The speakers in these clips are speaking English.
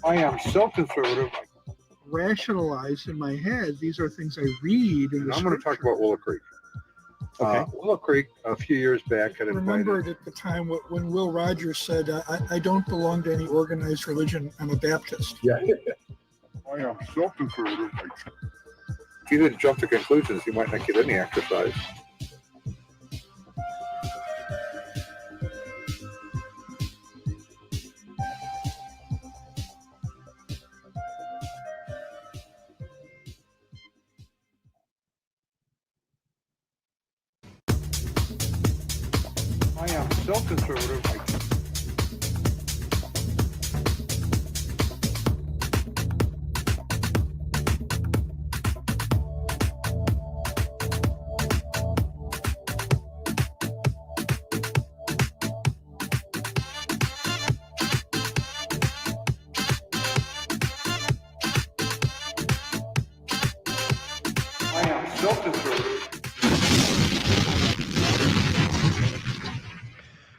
I am so conservative. rationalize in my head. These are things I read in And the I'm going to talk scripture. about Willow Creek. Okay. Willow Creek, a few years back, had Remembered invited. at the time when Will Rogers said, I don't belong to any organized religion. I'm a Baptist. Yeah. I am so conservative. If you didn't jump to conclusions, you might not get any exercise. I am so conservative. I am so conservative.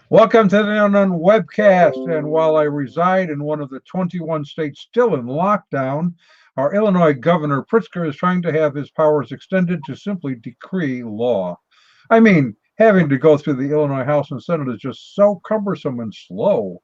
Welcome to the Unknown Webcast. And while I reside in one of the 21 states still in lockdown, our Illinois Governor Pritzker is trying to have his powers extended to simply decree law. I mean, having to go through the Illinois House and Senate is just so cumbersome and slow.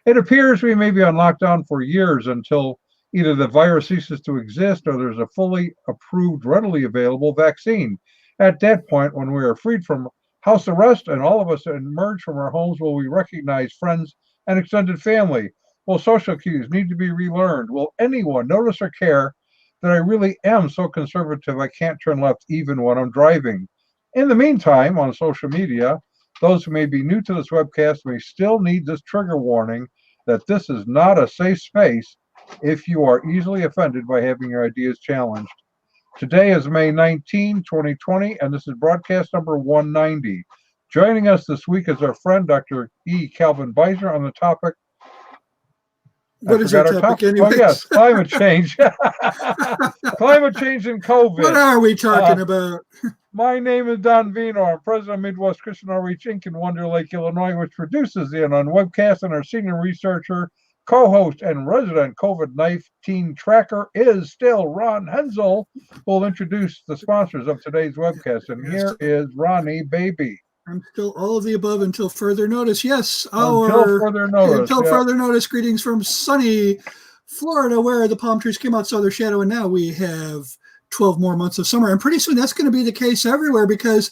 It appears we may be on lockdown for years until either the virus ceases to exist or there's a fully approved, readily available vaccine. At that point, when we are freed from house arrest and all of us emerge from our homes, will we recognize friends and extended family? Will social cues need to be relearned? Will anyone notice or care that I really am so conservative I can't turn left even when I'm driving? In the meantime, on social media, those who may be new to this webcast may still need this trigger warning that this is not a safe space if you are easily offended by having your ideas challenged. Today is May 19, 2020, and this is broadcast number 190. Joining us this week is our friend, Dr. E. Calvin Beisner, on the topic. What is our topic anyways? Oh, yes, climate change. Climate change and COVID. What are we talking about? My name is Don Vino. I'm president of Midwest Christian Outreach Inc. in Wonder Lake, Illinois, which produces the Unknown Webcast, and our senior researcher, co-host, and resident COVID-19 tracker is still Ron Hensel, who will introduce the sponsors of today's webcast. And here is Ronnie Baby. I'm still all of the above until further notice. Yes, until further notice. Greetings from sunny Florida, where the palm trees came out, saw their shadow, and now we have 12 more months of summer. And pretty soon that's going to be the case everywhere because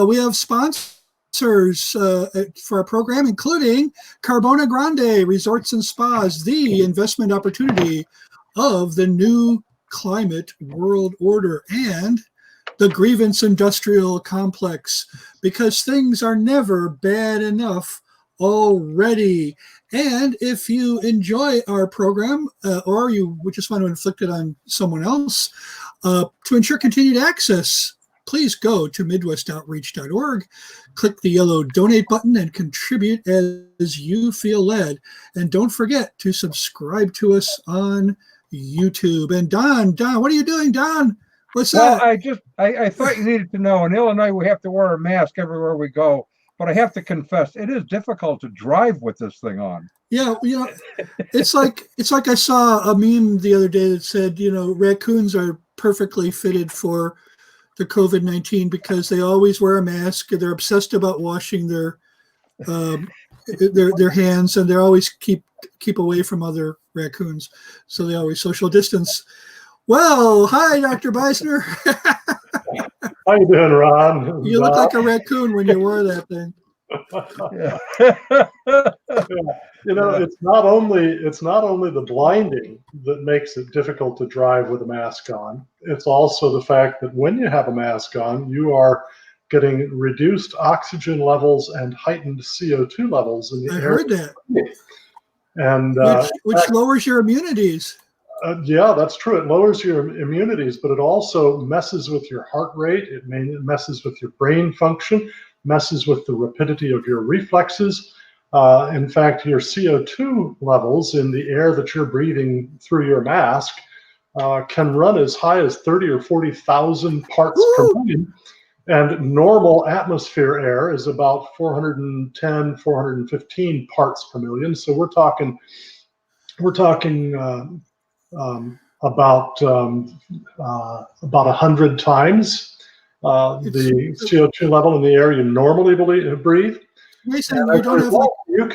we have sponsors for our program, including Carbona Grande Resorts and Spas, the investment opportunity of the new climate world order, and the Grievance Industrial Complex, because things are never bad enough already. And if you enjoy our program or you just want to inflict it on someone else, to ensure continued access, please go to MidwestOutreach.org, click the yellow donate button, and contribute as you feel led. And don't forget to subscribe to us on YouTube. And Don, what are you doing, Don? What's that? Well, I thought you needed to know. In Illinois, we have to wear a mask everywhere we go. But I have to confess, it is difficult to drive with this thing on. Yeah, it's like I saw a meme the other day that said, raccoons are perfectly fitted for the COVID-19 because they always wear a mask. They're obsessed about washing their hands, and they always keep away from other raccoons. So they always social distance. Well, hi, Dr. Beisner. How you doing, Ron? You look like a raccoon when you wore that thing. It's not only the blinding that makes it difficult to drive with a mask on. It's also the fact that when you have a mask on, you are getting reduced oxygen levels and heightened CO2 levels in the air. I heard that. And which lowers your immunities. Yeah, that's true. It lowers your immunities, but it also messes with your heart rate. It messes with your brain function, messes with the rapidity of your reflexes. In fact, your CO2 levels in the air that you're breathing through your mask can run as high as 30 or 40,000 parts per million. And normal atmosphere air is about 410, 415 parts per million. So we're talking we're talking about 100 times the CO2 level in the air you normally breathe. Mason, you don't have like, you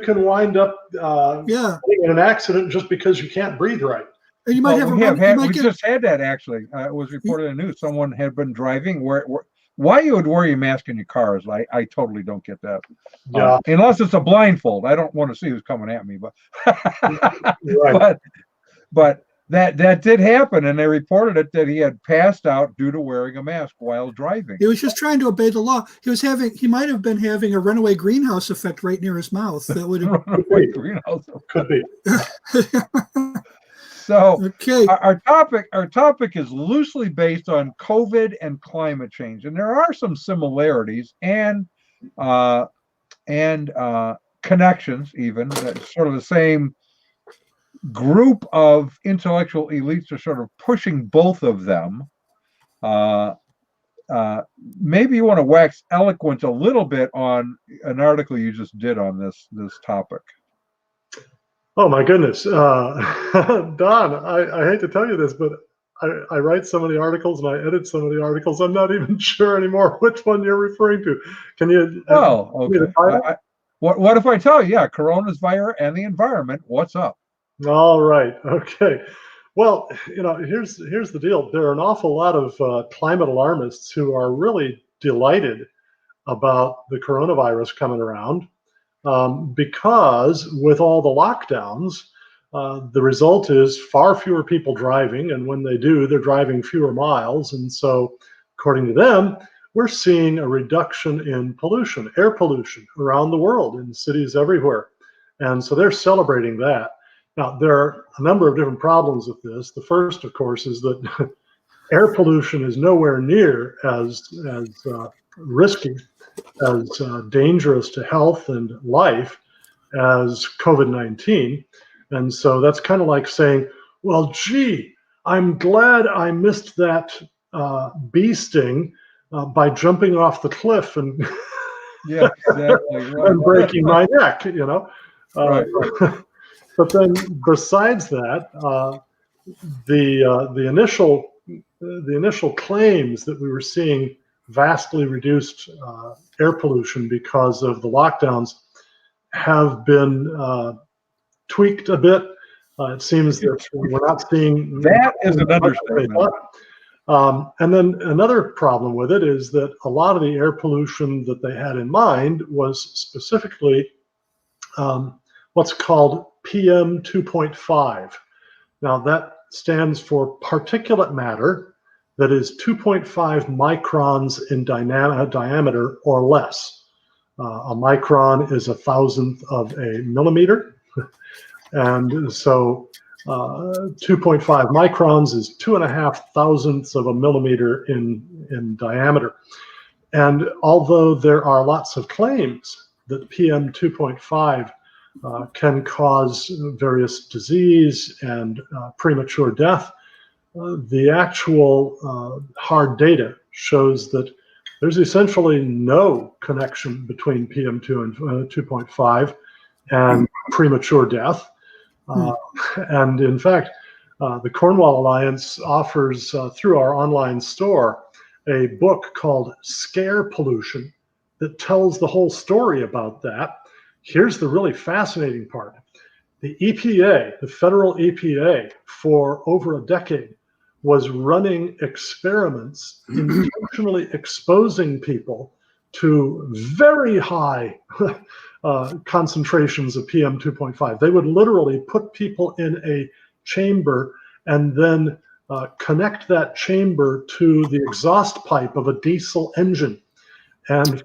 can wind up in an accident just because you can't breathe right. And you might we just had that actually. It was reported in the news. Someone had been driving. Why you would wear your mask in your car is I totally don't get that. Yeah. Unless it's a blindfold. I don't want to see who's coming at me, but right. but that did happen, and they reported it that he had passed out due to wearing a mask while driving. He was just trying to obey the law. He might have been having a runaway greenhouse effect right near his mouth. That would have could be. So okay. Our topic is loosely based on COVID and climate change, and there are some similarities and connections, even that sort of the same group of intellectual elites are sort of pushing both of them. Maybe you want to wax eloquent a little bit on an article you just did on this topic. Oh my goodness, Don! I hate to tell you this, but I write so many articles and I edit so many articles. I'm not even sure anymore which one you're referring to. Can you? Well, okay. What if I tell you? Yeah, coronavirus and the environment. What's up? All right. Okay. Well, here's the deal. There are an awful lot of climate alarmists who are really delighted about the coronavirus coming around. Because with all the lockdowns, the result is far fewer people driving, and when they do, they're driving fewer miles. And so, according to them, we're seeing a reduction in pollution, air pollution around the world in cities everywhere. And so they're celebrating that. Now, there are a number of different problems with this. The first, of course, is that air pollution is nowhere near as risky, as dangerous to health and life as COVID-19. And so that's kind of like saying, well, gee, I'm glad I missed that bee sting by jumping off the cliff and, yeah, exactly, right. and breaking my neck, Right. But then besides that, the initial claims that we were seeing vastly reduced air pollution because of the lockdowns have been tweaked a bit. It seems that we're not seeing that is an understatement. And then another problem with it is that a lot of the air pollution that they had in mind was specifically what's called PM 2.5. Now that stands for particulate matter that is 2.5 microns in diameter or less. A micron is 1,000th of a millimeter. And so 2.5 microns is 2.5 thousandths of a millimeter in diameter. And although there are lots of claims that PM 2.5 can cause various disease and premature death, the actual hard data shows that there's essentially no connection between PM2 and 2.5 and premature death. And in fact, the Cornwall Alliance offers through our online store a book called Scare Pollution that tells the whole story about that. Here's the really fascinating part. The EPA, the federal EPA, for over a decade was running experiments intentionally exposing people to very high concentrations of PM 2.5. They would literally put people in a chamber and then connect that chamber to the exhaust pipe of a diesel engine and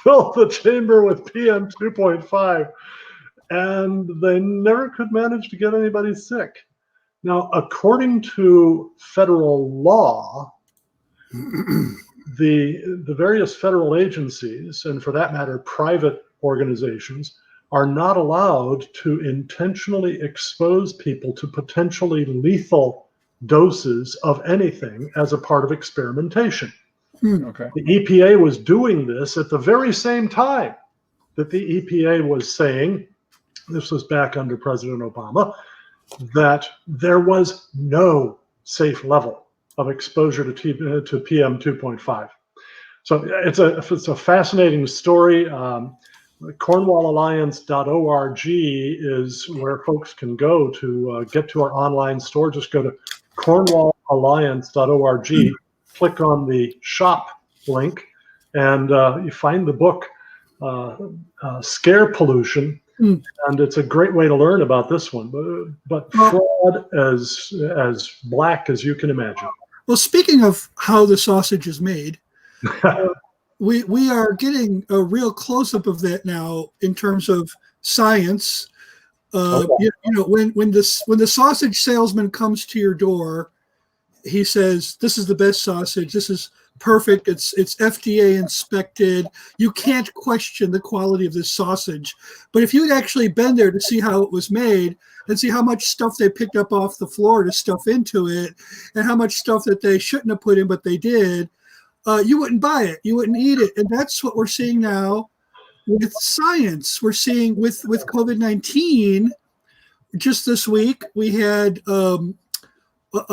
fill the chamber with PM 2.5. And they never could manage to get anybody sick. Now, according to federal law, the various federal agencies, and for that matter, private organizations, are not allowed to intentionally expose people to potentially lethal doses of anything as a part of experimentation. Okay. The EPA was doing this at the very same time that the EPA was saying this was back under President Obama, that there was no safe level of exposure to PM 2.5. So it's a fascinating story. CornwallAlliance.org is where folks can go to get to our online store. Just go to CornwallAlliance.org, click on the shop link, and you find the book Scare Pollution. And it's a great way to learn about this one, but fraud as black as you can imagine. Well, speaking of how the sausage is made, we are getting a real close-up of that now in terms of science. You know, when the sausage salesman comes to your door, he says, "This is the best sausage. This is perfect. It's FDA inspected. You can't question the quality of this sausage." But if you had actually been there to see how it was made and see how much stuff they picked up off the floor to stuff into it and how much stuff that they shouldn't have put in but they did, you wouldn't buy it. You wouldn't eat it. And that's what we're seeing now with science. We're seeing with COVID-19. Just this week, we had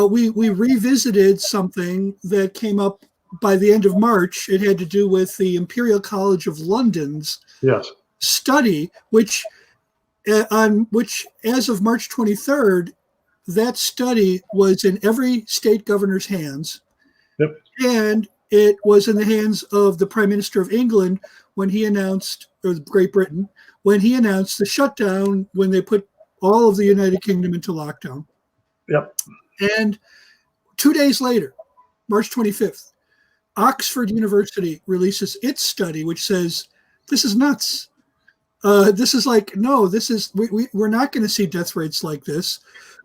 we revisited something that came up by the end of March. It had to do with the Imperial College of London's study, which as of March 23rd, that study was in every state governor's hands. Yep. And it was in the hands of the Prime Minister of England when he announced, or Great Britain, when he announced the shutdown, when they put all of the United Kingdom into lockdown. Yep. And 2 days later, March 25th, Oxford University releases its study, which says, this is nuts. This is like, no, this is, we're not going to see death rates like this.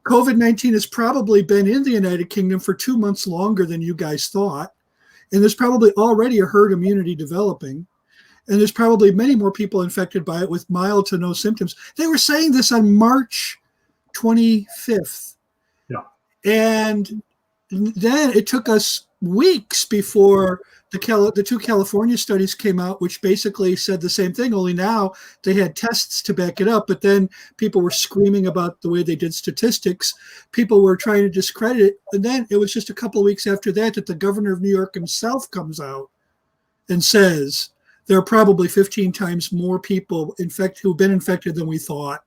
COVID-19 has probably been in the United Kingdom for 2 months longer than you guys thought. And there's probably already a herd immunity developing. And there's probably many more people infected by it with mild to no symptoms. They were saying this on March 25th. Yeah. And then it took us weeks before the two California studies came out, which basically said the same thing, only now they had tests to back it up. But then people were screaming about the way they did statistics. People were trying to discredit it. And then it was just a couple of weeks after that the governor of New York himself comes out and says there are probably 15 times more people who've been infected than we thought.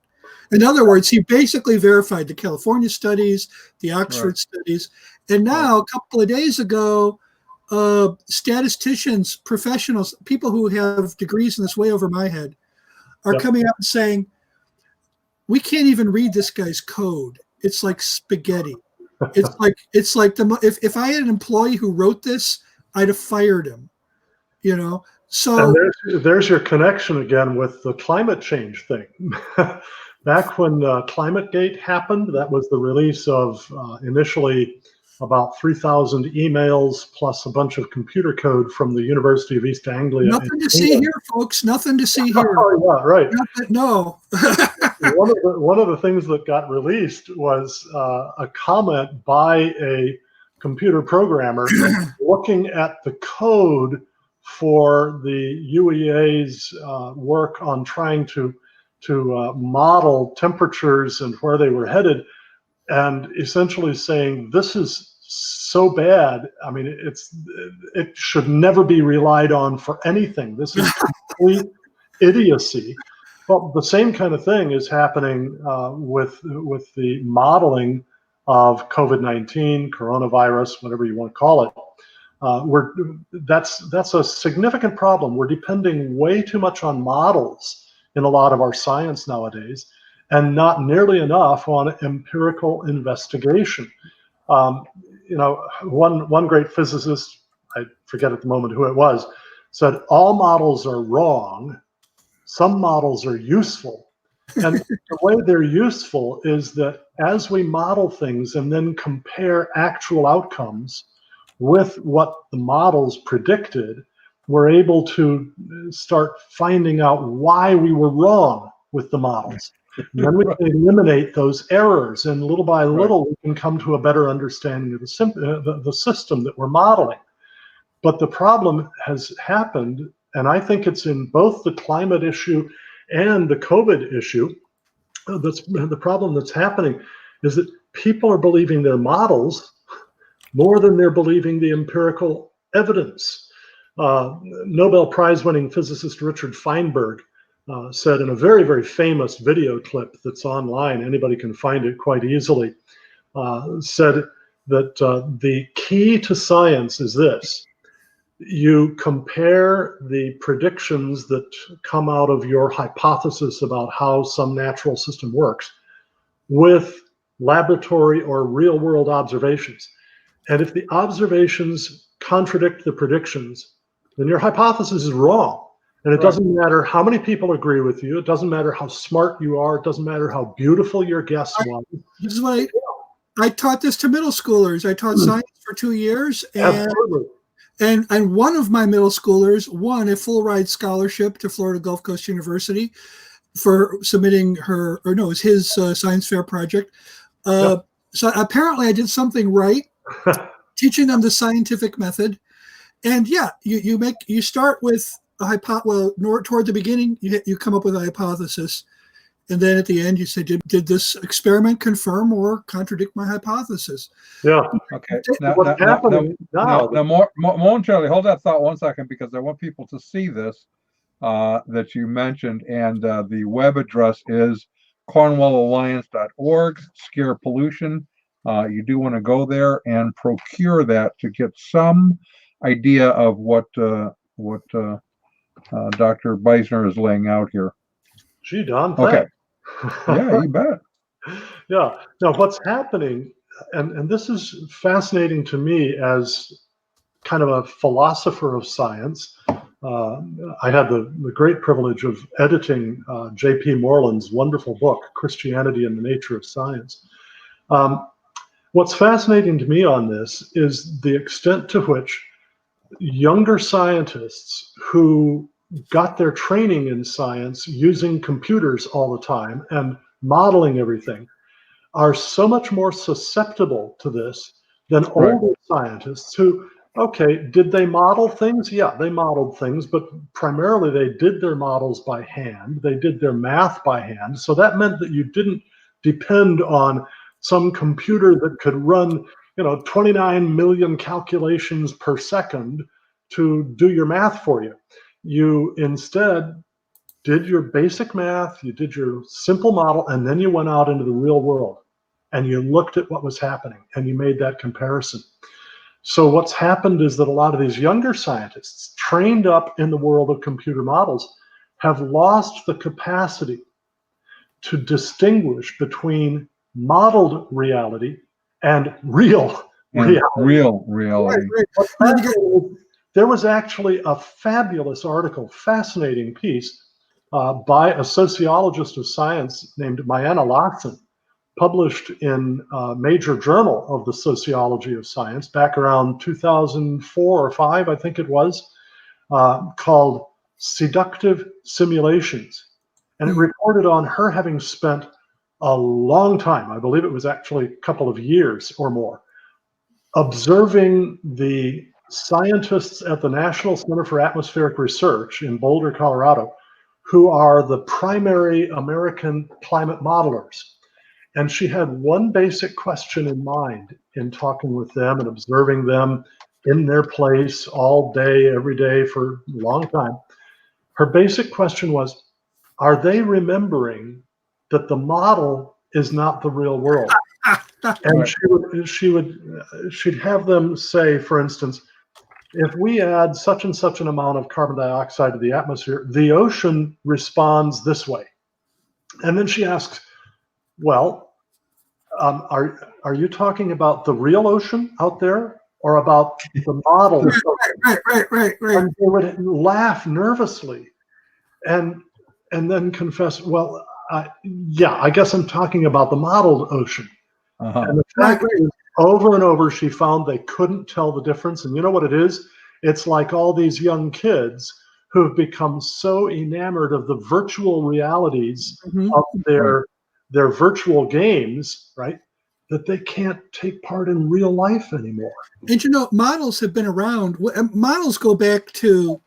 In other words, he basically verified the California studies, the Oxford studies. And now, a couple of days ago, statisticians, professionals, people who have degrees in this way over my head, are coming out and saying, we can't even read this guy's code. It's like spaghetti. It's like if I had an employee who wrote this, I'd have fired him. You know. So and there's your connection again with the climate change thing. Back when ClimateGate happened, that was the release of initially about 3,000 emails plus a bunch of computer code from the University of East Anglia. Nothing to see here, folks. Nothing to see here. Oh, yeah, right. No. One of the things that got released was a comment by a computer programmer looking at the code for the UEA's work on trying to model temperatures and where they were headed, and essentially saying this is so bad. I mean, it should never be relied on for anything. This is complete idiocy. But the same kind of thing is happening with the modeling of COVID-19, coronavirus, whatever you want to call it. That's a significant problem. We're depending way too much on models in a lot of our science nowadays, and not nearly enough on empirical investigation. One great physicist, I forget at the moment who it was, said all models are wrong, some models are useful. And the way they're useful is that as we model things and then compare actual outcomes with what the models predicted, we're able to start finding out why we were wrong with the models. And then we can eliminate those errors, and little by little, we can come to a better understanding of the system that we're modeling. But the problem has happened, and I think it's in both the climate issue and the COVID issue, the problem that's happening is that people are believing their models more than they're believing the empirical evidence. Nobel Prize-winning physicist Richard Feinberg said in a very, very famous video clip that's online, anybody can find it quite easily, said that the key to science is this: you compare the predictions that come out of your hypothesis about how some natural system works with laboratory or real world observations. And if the observations contradict the predictions, then your hypothesis is wrong. And it doesn't matter how many people agree with you. It doesn't matter how smart you are. It doesn't matter how beautiful your guess was. This is what I taught this to middle schoolers. I taught science for 2 years. Absolutely. And one of my middle schoolers won a full ride scholarship to Florida Gulf Coast University for submitting his science fair project. So apparently I did something right, teaching them the scientific method. And yeah, you start with a toward the beginning, you come up with a hypothesis. And then at the end, you say, did this experiment confirm or contradict my hypothesis? Yeah. Okay. What's happening now? Momentarily, hold that thought 1 second, because I want people to see this that you mentioned. And the web address is cornwallalliance.org, Scare Pollution. You do want to go there and procure that to get some idea of what Dr. Beisner is laying out here. Gee, Don, okay. Yeah, you bet. Yeah. Now, what's happening, and this is fascinating to me as kind of a philosopher of science. I had the great privilege of editing J.P. Moreland's wonderful book, Christianity and the Nature of Science. What's fascinating to me on this is the extent to which younger scientists who got their training in science using computers all the time and modeling everything are so much more susceptible to this than older scientists who, okay, did they model things? Yeah, they modeled things, but primarily they did their models by hand. They did their math by hand. So that meant that you didn't depend on some computer that could run 29 million calculations per second to do your math for you. You instead did your basic math, you did your simple model, and then you went out into the real world and you looked at what was happening and you made that comparison. So what's happened is that a lot of these younger scientists trained up in the world of computer models have lost the capacity to distinguish between modeled reality and real reality. Real reality. There was actually a fabulous article, fascinating piece by a sociologist of science named Mayanna Larson, published in a major journal of the sociology of science back around 2004 or 5, I think it was, called Seductive Simulations. And it reported on her having spent a long time, I believe it was actually a couple of years or more, observing the scientists at the National Center for Atmospheric Research in Boulder, Colorado, who are the primary American climate modelers. And she had one basic question in mind in talking with them and observing them in their place all day, every day for a long time. Her basic question was, are they remembering that the model is not the real world? And she'd have them say, for instance, if we add such and such an amount of carbon dioxide to the atmosphere, the ocean responds this way. And then she asks, well, are you talking about the real ocean out there or about the model? Right. And they would laugh nervously and then confess, well, yeah, I guess I'm talking about the modeled ocean. And the fact is, over and over, she found they couldn't tell the difference. And you know what it is? It's like all these young kids who have become so enamored of the virtual realities of their virtual games, right, that they can't take part in real life anymore. And models have been around. Models go back to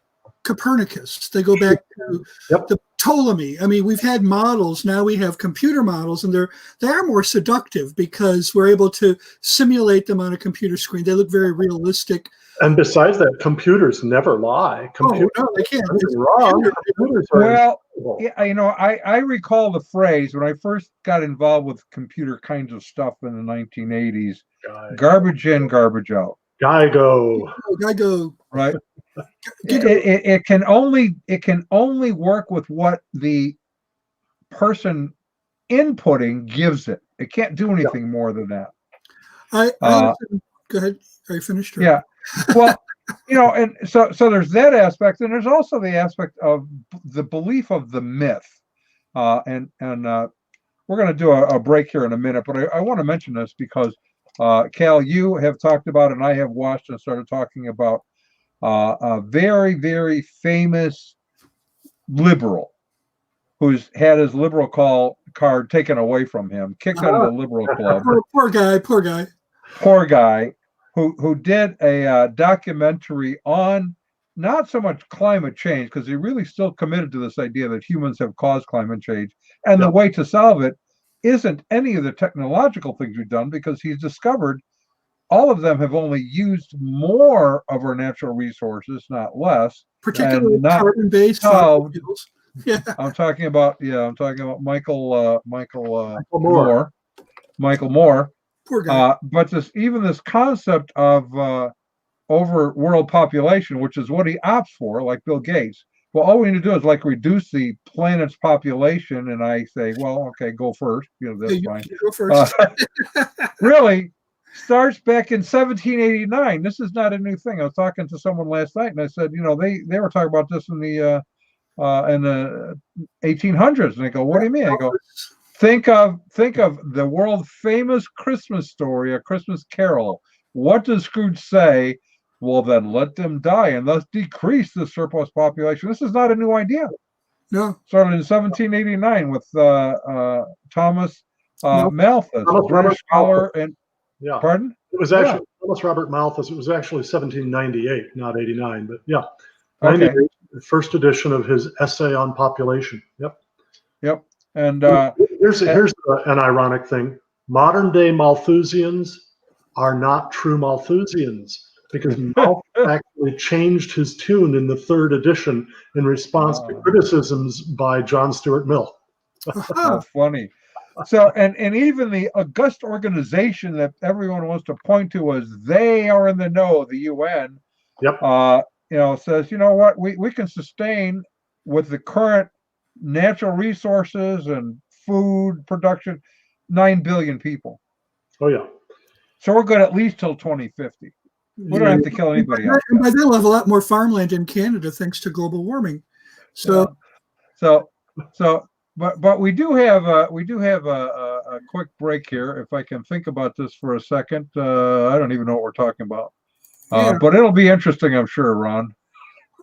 Copernicus. They go back to Ptolemy. I mean, we've had models. Now we have computer models, and they are more seductive because we're able to simulate them on a computer screen. They look very realistic. And besides that, computers never lie. Computers, no, they can't. It's wrong. Computers are Well, invisible. yeah, you know, I recall the phrase when I first got involved with computer kinds of stuff in the 1980s: garbage in, garbage out. GIGO. GIGO. Right. It can only work with what the person inputting gives it. It can't do anything more than that. Go ahead. Are you finished? Or? Yeah. Well, you know, and so there's that aspect, and there's also the aspect of the belief of the myth. And we're going to do a break here in a minute, but I want to mention this because Cal, you have talked about, and I have watched and started talking about a very, very famous liberal who's had his liberal card taken away from him, kicked out of the liberal club. Poor guy. Who did a documentary on not so much climate change, because he really still committed to this idea that humans have caused climate change, and the way to solve it isn't any of the technological things we've done, because he's discovered all of them have only used more of our natural resources, not less. Particularly carbon-based fuels. Yeah. I'm talking about Michael Moore. Poor guy. But even this concept of over world population, which is what he opts for, like Bill Gates. Well, all we need to do is like reduce the planet's population, and I say, well, okay, go first. You know, that's fine. Go first. Really starts back in 1789. This is not a new thing. I was talking to someone last night, and I said, you know, they were talking about this in the 1800s, and they go, what do you mean? I go, think of the world famous Christmas story, A Christmas Carol. What does Scrooge say? Well, then let them die and thus decrease the surplus population. This is not a new idea. No. Started in 1789 with Thomas Malthus, a British scholar. And pardon? It was actually Thomas Robert Malthus. It was actually 1798, not 89, but yeah. Okay. The first edition of his essay on population. Yep. And here's an ironic thing. Modern day Malthusians are not true Malthusians, because Malthus actually changed his tune in the third edition in response to criticisms by John Stuart Mill. How funny. So, and even the august organization that everyone wants to point to as they are in the know, the UN, says, you know what, we can sustain with the current natural resources and food production 9 billion people. Oh yeah. So we're good at least till 2050. We don't have to kill anybody else. And by then we'll have a lot more farmland in Canada thanks to global warming. So but we do have a quick break here. If I can think about this for a second, I don't even know what we're talking about. But it'll be interesting, I'm sure, Ron.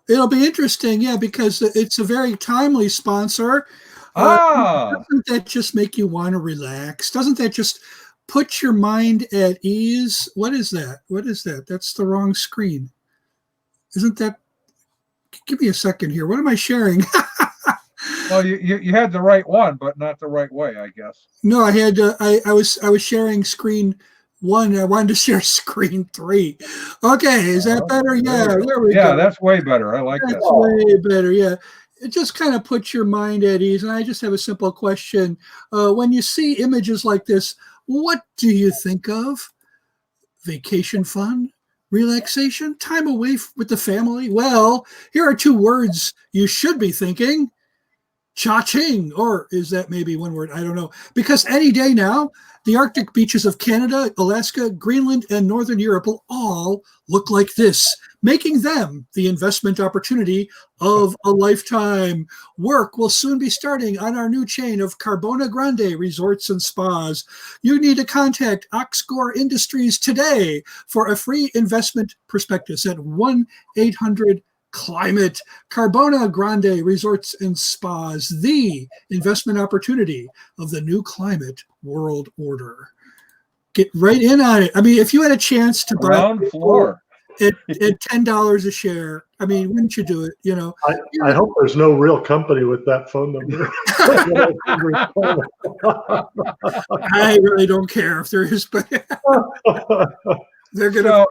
It'll be interesting, because it's a very timely sponsor. Doesn't that just make you want to relax? Doesn't that just put your mind at ease? What is that? That's the wrong screen. Isn't that? Give me a second here. What am I sharing? Well, you had the right one, but not the right way, I guess. No, I had. I was sharing screen 1. I wanted to share screen 3. Okay, is that better? Yeah, there we go. Yeah, that's way better. I like that. That's way better. Yeah. It just kind of puts your mind at ease. And I just have a simple question. When you see images like this, what do you think of? Vacation fun? Relaxation? Time away with the family? Well, here are 2 words you should be thinking. Cha-ching. Or is that maybe one word? I don't know. Because any day now, the Arctic beaches of Canada, Alaska, Greenland, and Northern Europe will all look like this, making them the investment opportunity of a lifetime. Work will soon be starting on our new chain of Carbona Grande resorts and spas. You need to contact Oxgore Industries today for a free investment prospectus at 1-800-CLIMATE. Carbona Grande Resorts and Spas, the investment opportunity of the new climate world order. Get right in on it. I mean, if you had a chance to buy ground floor. at $10 a share. I mean, wouldn't you do it? You know, I hope there's no real company with that phone number. I really don't care if there is, but they're gonna.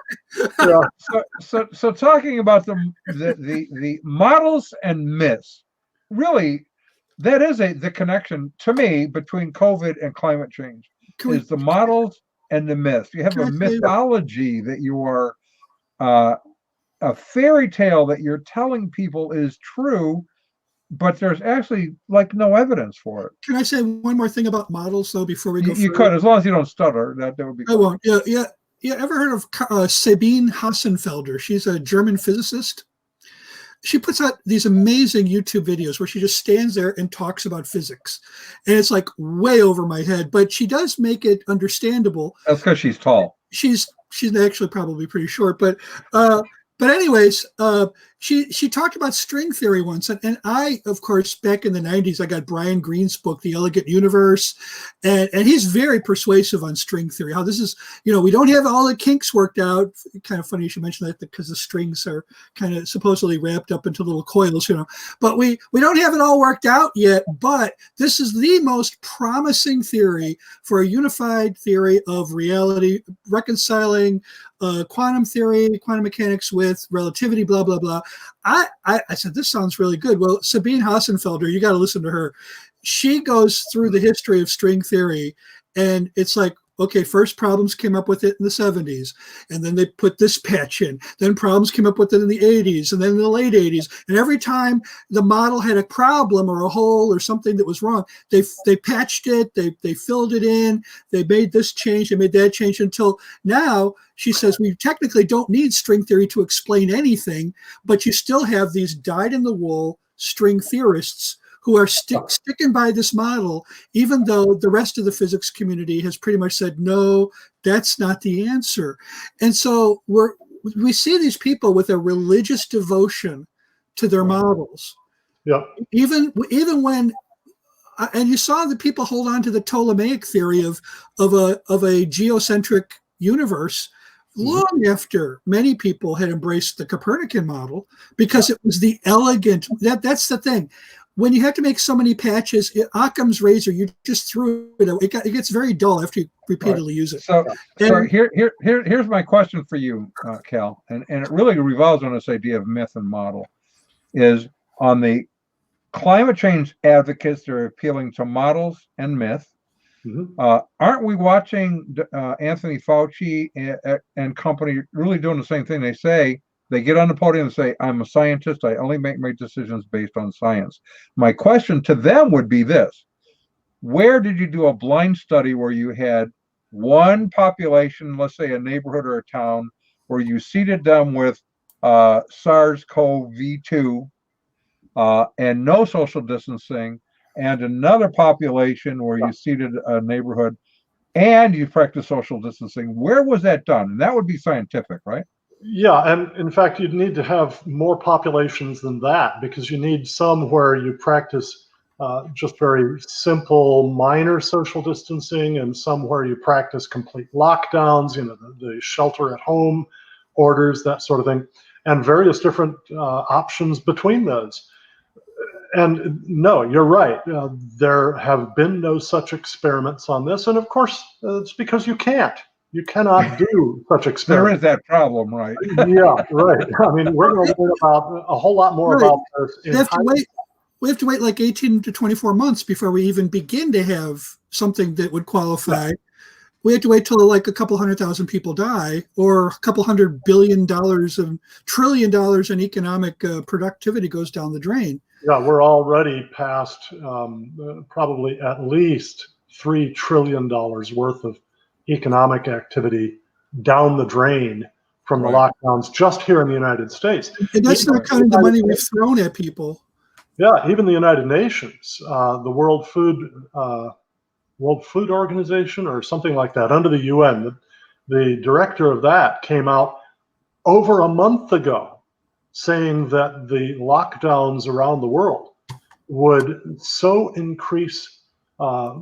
So talking about the models and myths, really, that is the connection to me between COVID and climate change. Is the models and the myths. You have a mythology that you are a fairy tale that you're telling people is true, but there's actually like no evidence for it. Can I say one more thing about models though before we go? You could, as long as you don't stutter. That would be. I won't. Yeah. Ever heard of Sabine Hassenfelder? She's a German physicist. She puts out these amazing YouTube videos where she just stands there and talks about physics, and it's like way over my head, but she does make it understandable. That's because she's tall. She's actually probably pretty short, but anyways, she talked about string theory once, and I, of course, back in the 90s, I got Brian Greene's book, The Elegant Universe, and he's very persuasive on string theory. How this is, we don't have all the kinks worked out. Kind of funny you should mention that because the strings are kind of supposedly wrapped up into little coils, But we don't have it all worked out yet. But this is the most promising theory for a unified theory of reality, reconciling quantum theory, quantum mechanics with relativity, blah, blah, blah. I said, this sounds really good. Well, Sabine Hassenfelder, you got to listen to her. She goes through the history of string theory, and it's like, okay, first problems came up with it in the 70s, and then they put this patch in. Then problems came up with it in the 80s, and then in the late 80s. And every time the model had a problem or a hole or something that was wrong, they patched it, they filled it in, they made this change, they made that change, until now she says we technically don't need string theory to explain anything, but you still have these dyed-in-the-wool string theorists who are sticking by this model, even though the rest of the physics community has pretty much said, no, that's not the answer. And so we see these people with a religious devotion to their models. Yeah. Even when, and you saw the people hold on to the Ptolemaic theory of a geocentric universe long after many people had embraced the Copernican model, because it was the elegant, that's the thing. When you have to make so many patches, Occam's razor, you just threw it away. It gets very dull after you repeatedly use it. So here's my question for you, Cal, and it really revolves on this idea of myth and model. Is on the climate change advocates, they're appealing to models and myth. Aren't we watching Anthony Fauci and company really doing the same thing? They get on the podium and say, I'm a scientist. I only make my decisions based on science. My question to them would be this. Where did you do a blind study where you had one population, let's say a neighborhood or a town, where you seeded them with SARS-CoV-2 and no social distancing, and another population where you seeded a neighborhood and you practice social distancing? Where was that done? And that would be scientific, right? Yeah, and in fact, you'd need to have more populations than that, because you need some where you practice just very simple, minor social distancing, and some where you practice complete lockdowns, the shelter-at-home orders, that sort of thing, and various different options between those. And no, you're right. There have been no such experiments on this, and of course, it's because you can't. You cannot do such experiments. There is that problem, right? Yeah, right. I mean, we're going to learn about a whole lot more about this. We have to wait like 18 to 24 months before we even begin to have something that would qualify. Yeah. We have to wait till like a couple 100,000 people die, or a couple $100 billion and $1 trillion in economic productivity goes down the drain. Yeah, we're already past probably at least $3 trillion worth of economic activity down the drain from the lockdowns just here in the United States. And that's not counting the money we've thrown at people. Yeah, even the United Nations, the World Food Organization or something like that, under the UN, the director of that came out over a month ago saying that the lockdowns around the world would so increase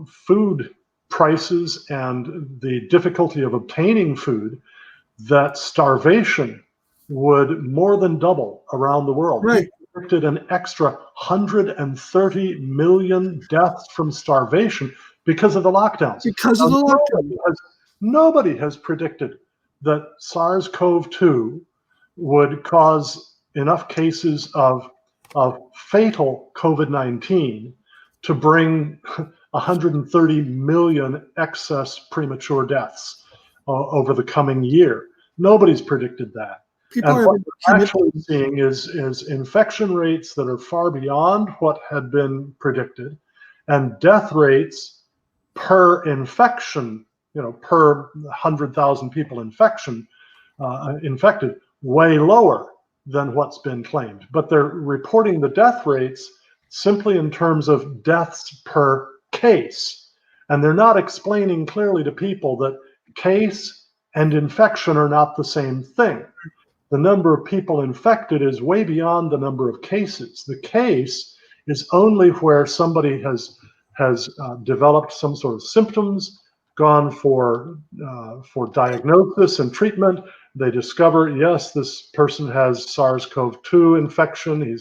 food prices and the difficulty of obtaining food that starvation would more than double around the world. Right. He predicted an extra 130 million deaths from starvation because of the lockdowns. Because of the lockdown. Nobody has predicted that SARS-CoV-2 would cause enough cases of fatal COVID-19 to bring 130 million excess premature deaths over the coming year. Nobody's predicted that. People and are what we're actually seeing is infection rates that are far beyond what had been predicted, and death rates per infection, per 100,000 people infected, way lower than what's been claimed. But they're reporting the death rates simply in terms of deaths per case. And they're not explaining clearly to people that case and infection are not the same thing. The number of people infected is way beyond the number of cases. The case is only where somebody has developed some sort of symptoms, gone for diagnosis and treatment. They discover, yes, this person has SARS-CoV-2 infection.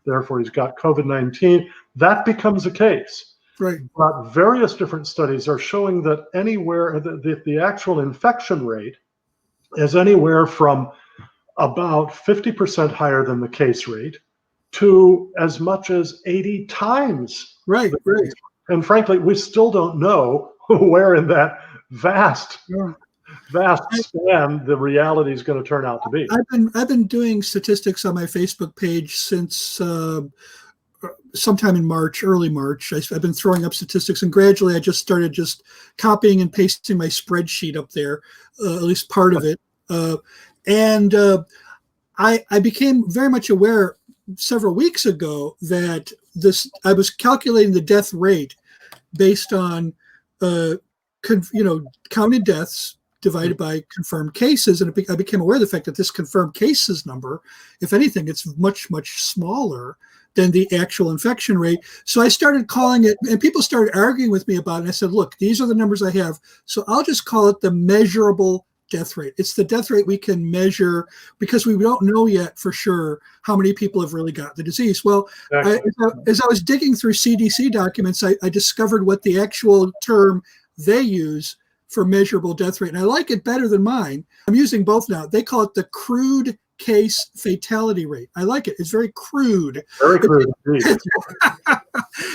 Therefore he's got COVID-19. That becomes a case. Right. But various different studies are showing that the actual infection rate is anywhere from about 50% higher than the case rate to as much as 80 times. Right. And frankly, we still don't know where in that vast span the reality is going to turn out to be. I've been doing statistics on my Facebook page since sometime in March, early March. I've been throwing up statistics, and gradually I just started copying and pasting my spreadsheet up there, at least part of it. I became very much aware several weeks ago that I was calculating the death rate based on counted deaths divided by confirmed cases, and I became aware of the fact that this confirmed cases number, if anything, it's much, much smaller than the actual infection rate. So I started calling it, and people started arguing with me about it. And I said, look, these are the numbers I have, so I'll just call it the measurable death rate. It's the death rate we can measure because we don't know yet for sure how many people have really got the disease. Well, exactly. As I was digging through CDC documents, I discovered what the actual term they use for measurable death rate. And I like it better than mine. I'm using both now. They call it the crude case fatality rate. I like it. It's very crude. Very crude.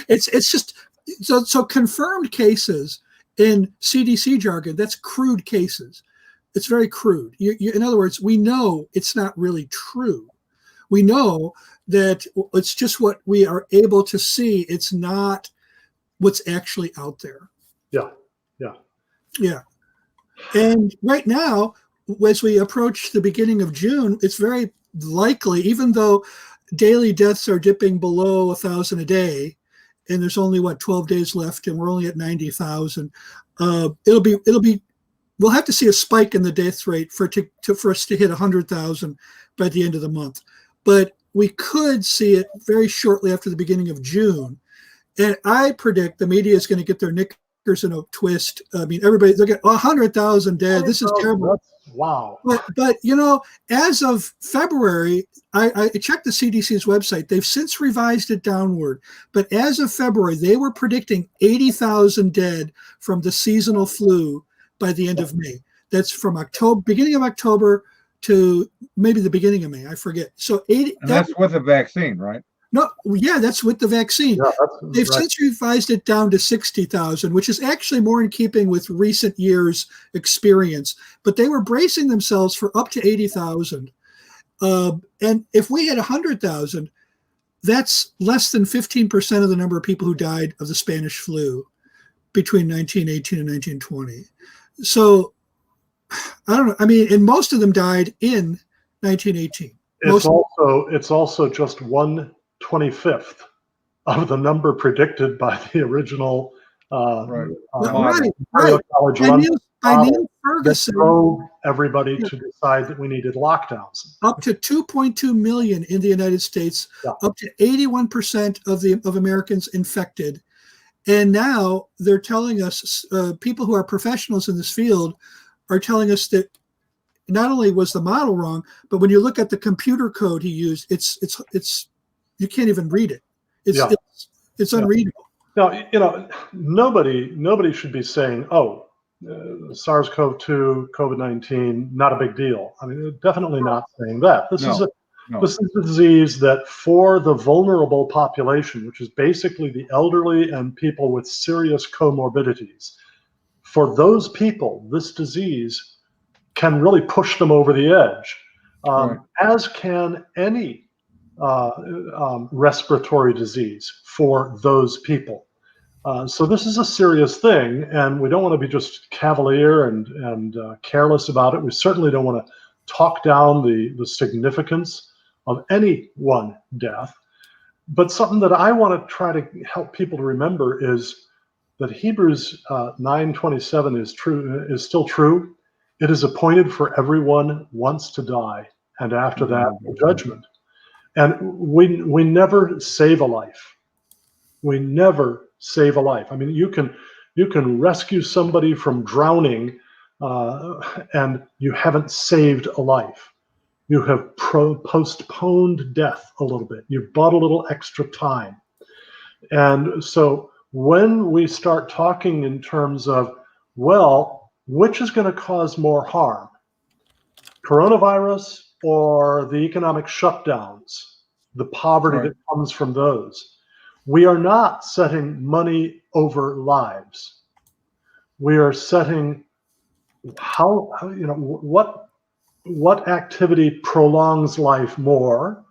It's just, so confirmed cases in CDC jargon, that's crude cases. It's very crude. In other words, we know it's not really true. We know that it's just what we are able to see. It's not what's actually out there. Yeah. And right now, as we approach the beginning of June, it's very likely, even though daily deaths are dipping below 1,000 a day, and there's only 12 days left, and we're only at 90,000. We'll have to see a spike in the death rate for us to hit 100,000 by the end of the month. But we could see it very shortly after the beginning of June. And I predict the media is going to get their knickers in a twist. I mean, they'll get 100,000 dead. This is terrible. Wow. But as of February, I checked the CDC's website. They've since revised it downward. But as of February, they were predicting 80,000 dead from the seasonal flu by the end of May. That's from beginning of October to maybe the beginning of May. I forget. So 80. And that's with the vaccine, right? No, yeah, that's with the vaccine. Yeah, They've since revised it down to 60,000, which is actually more in keeping with recent years' experience. But they were bracing themselves for up to 80,000. And if we had 100,000, that's less than 15% of the number of people who died of the Spanish flu between 1918 and 1920. So I don't know. I mean, and most of them died in 1918. It's also just 1/25th of the number predicted by the original right. By Neil Ferguson, drove everybody to decide that we needed lockdowns. Up to 2.2 million in the United States, up to 81% of Americans infected. And now they're telling us, people who are professionals in this field are telling us that not only was the model wrong, but when you look at the computer code he used, it's you can't even read it. It's unreadable. Now, nobody should be saying, oh, SARS-CoV-2, COVID-19, not a big deal. I mean, definitely not saying that. This is a disease that for the vulnerable population, which is basically the elderly and people with serious comorbidities, for those people, this disease can really push them over the edge, as can any respiratory disease for those people. So this is a serious thing, and we don't want to be just cavalier and careless about it. We certainly don't want to talk down the significance of any one death. But something that I want to try to help people to remember is that Hebrews 9:27 is still true. It is appointed for everyone once to die, and after that, the judgment. And we never save a life. We never save a life. I mean, you can rescue somebody from drowning, and you haven't saved a life. You have postponed death a little bit. You've bought a little extra time. And so when we start talking in terms of, well, which is going to cause more harm, coronavirus or the economic shutdowns, the poverty that comes from those, we are not setting money over lives. We are setting what activity prolongs life more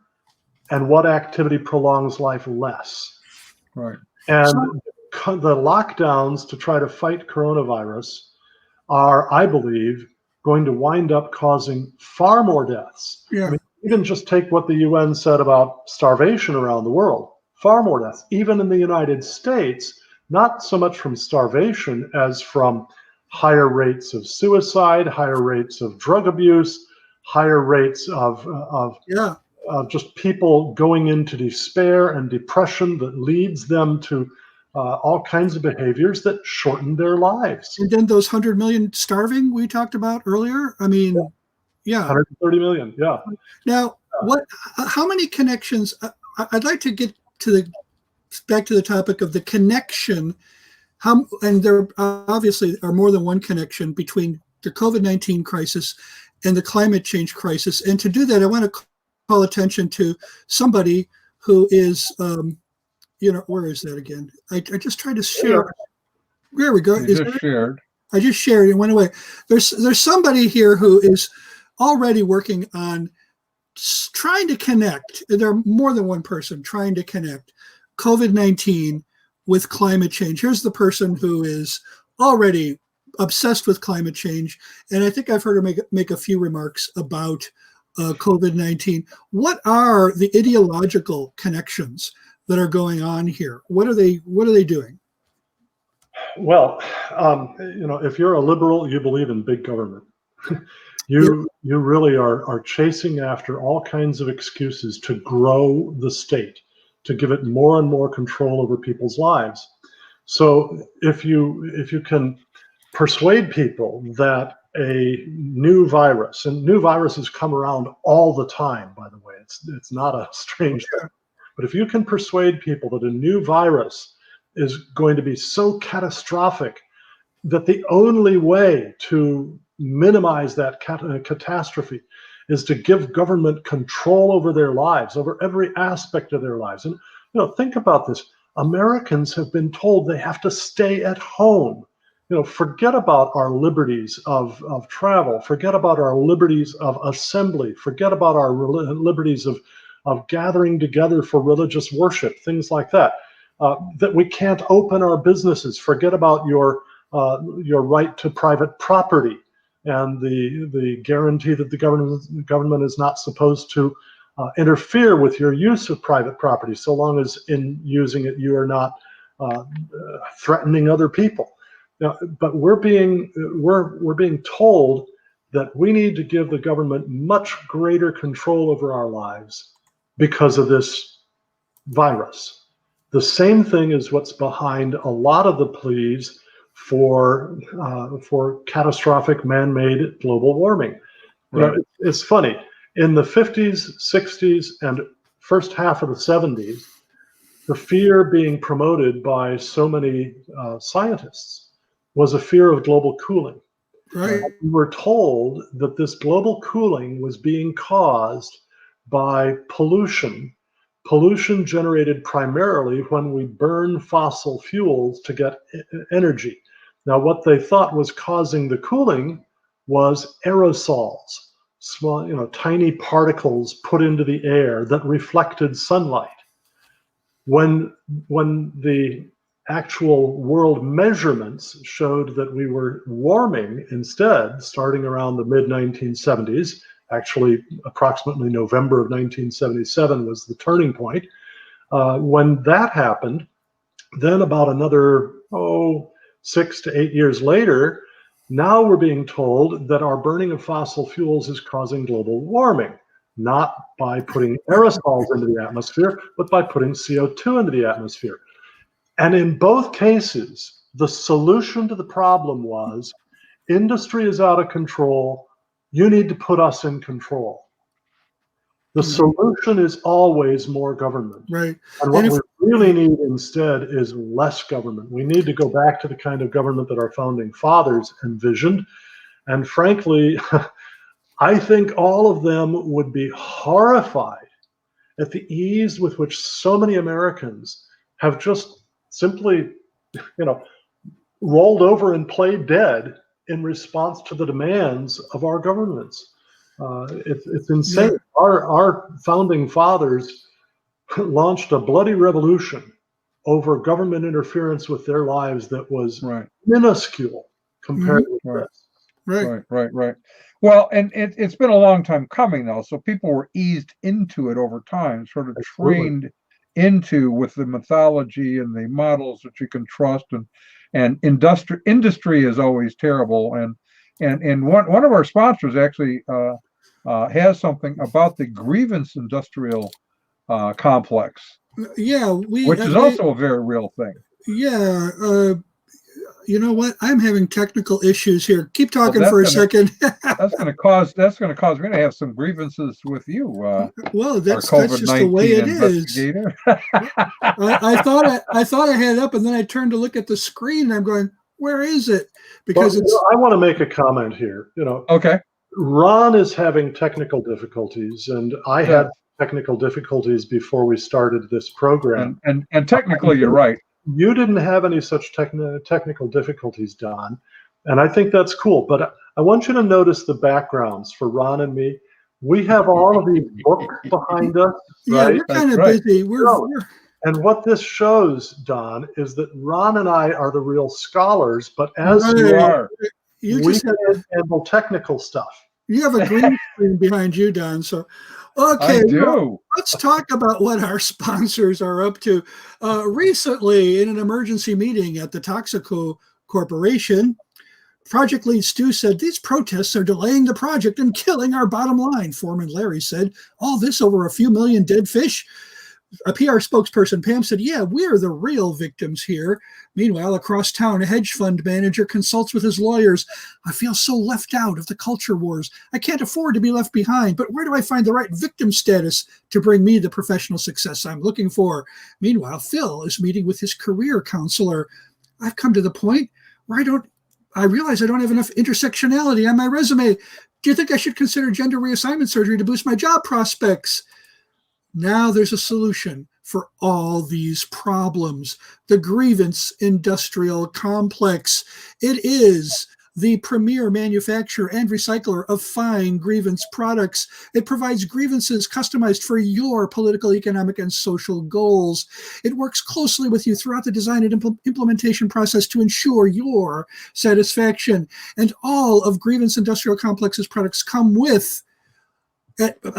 and what activity prolongs life less. Right. And the lockdowns to try to fight coronavirus are, I believe, going to wind up causing far more deaths. Yeah. I mean, even just take what the UN said about starvation around the world. Far more deaths, even in the United States, not so much from starvation as from higher rates of suicide, higher rates of drug abuse, higher rates of just people going into despair and depression that leads them to all kinds of behaviors that shorten their lives. And then those 100 million starving we talked about earlier. I mean, 130 million. Yeah. Now, how many connections? I'd like to get back to the topic of the connection. And there obviously are more than one connection between the COVID-19 crisis and the climate change crisis. And to do that, I want to call attention to somebody who is, where is that again? I just tried to share. There we go. I just shared it. It went away. There's somebody here who is already working on trying to connect. There are more than one person trying to connect COVID-19 with climate change. Here's the person who is already obsessed with climate change, and I think I've heard her make a few remarks about COVID-19. What are the ideological connections that are going on here? What are they doing? Well, if you're a liberal, you believe in big government. You really are chasing after all kinds of excuses to grow the state, to give it more and more control over people's lives. So if you can persuade people that a new virus, and new viruses come around all the time, by the way, it's not a strange thing, but if you can persuade people that a new virus is going to be so catastrophic that the only way to minimize that catastrophe is to give government control over their lives, over every aspect of their lives. And think about this. Americans have been told they have to stay at home. Forget about our liberties of travel. Forget about our liberties of assembly. Forget about our liberties of gathering together for religious worship, things like that. That we can't open our businesses. Forget about your right to private property and the guarantee that the government is not supposed to interfere with your use of private property, so long as in using it you are not threatening other people. But we're being told that we need to give the government much greater control over our lives because of this virus. The same thing is what's behind a lot of the pleas for catastrophic man-made global warming. Right. It's funny. In the 50s, 60s, and first half of the 70s, the fear being promoted by so many scientists was a fear of global cooling. Right. We were told that this global cooling was being caused by pollution generated primarily when we burn fossil fuels to get energy. Now, what they thought was causing the cooling was aerosols, small, tiny particles put into the air that reflected sunlight. When the actual world measurements showed that we were warming instead, starting around the mid 1970s, actually approximately November of 1977 was the turning point. When that happened, then about another 6 to 8 years later, now we're being told that our burning of fossil fuels is causing global warming, not by putting aerosols into the atmosphere, but by putting CO2 into the atmosphere. And in both cases, the solution to the problem was industry is out of control. You need to put us in control. The solution is always more government. Right. And what we really need instead is less government. We need to go back to the kind of government that our founding fathers envisioned. And frankly, I think all of them would be horrified at the ease with which so many Americans have just simply, rolled over and played dead in response to the demands of our governments. It's insane. Yeah. Our founding fathers launched a bloody revolution over government interference with their lives that was minuscule compared with this. Right. Well, and it's been a long time coming though, so people were eased into it over time, sort of trained into with the mythology and the models that you can trust, and industry is always terrible, and one of our sponsors actually has something about the grievance industrial complex. Yeah, which is also a very real thing. Yeah. You know what? I'm having technical issues here. Keep talking for a second. That's going to cause me to have some grievances with you. Well, that's just the way it is. I thought I had it up, and then I turned to look at the screen, and I'm going, "Where is it?" Because I want to make a comment here. Okay. Ron is having technical difficulties, and I had technical difficulties before we started this program. And technically, you're right. You didn't have any such technical difficulties, Don, and I think that's cool. But I want you to notice the backgrounds for Ron and me. We have all of these books behind us. Yeah, right? We're kind of busy. And what this shows, Don, is that Ron and I are the real scholars, but as you are, we can handle technical stuff. You have a green screen behind you, Don. So, okay, I do. Let's talk about what our sponsors are up to. Recently, in an emergency meeting at the Toxico Corporation, Project Lead Stu said, "These protests are delaying the project and killing our bottom line." Foreman Larry said, "All this over a few million dead fish?" A PR spokesperson, Pam, said, "Yeah, we're the real victims here." Meanwhile, across town, a hedge fund manager consults with his lawyers. "I feel so left out of the culture wars. I can't afford to be left behind, but where do I find the right victim status to bring me the professional success I'm looking for?" Meanwhile, Phil is meeting with his career counselor. "I've come to the point where I realize I don't have enough intersectionality on my resume. Do you think I should consider gender reassignment surgery to boost my job prospects?" Now there's a solution for all these problems. The grievance industrial complex. It is the premier manufacturer and recycler of fine grievance products. It provides grievances customized for your political, economic, and social goals. It works closely with you throughout the design and implementation process to ensure your satisfaction. And all of Grievance Industrial Complex's products come with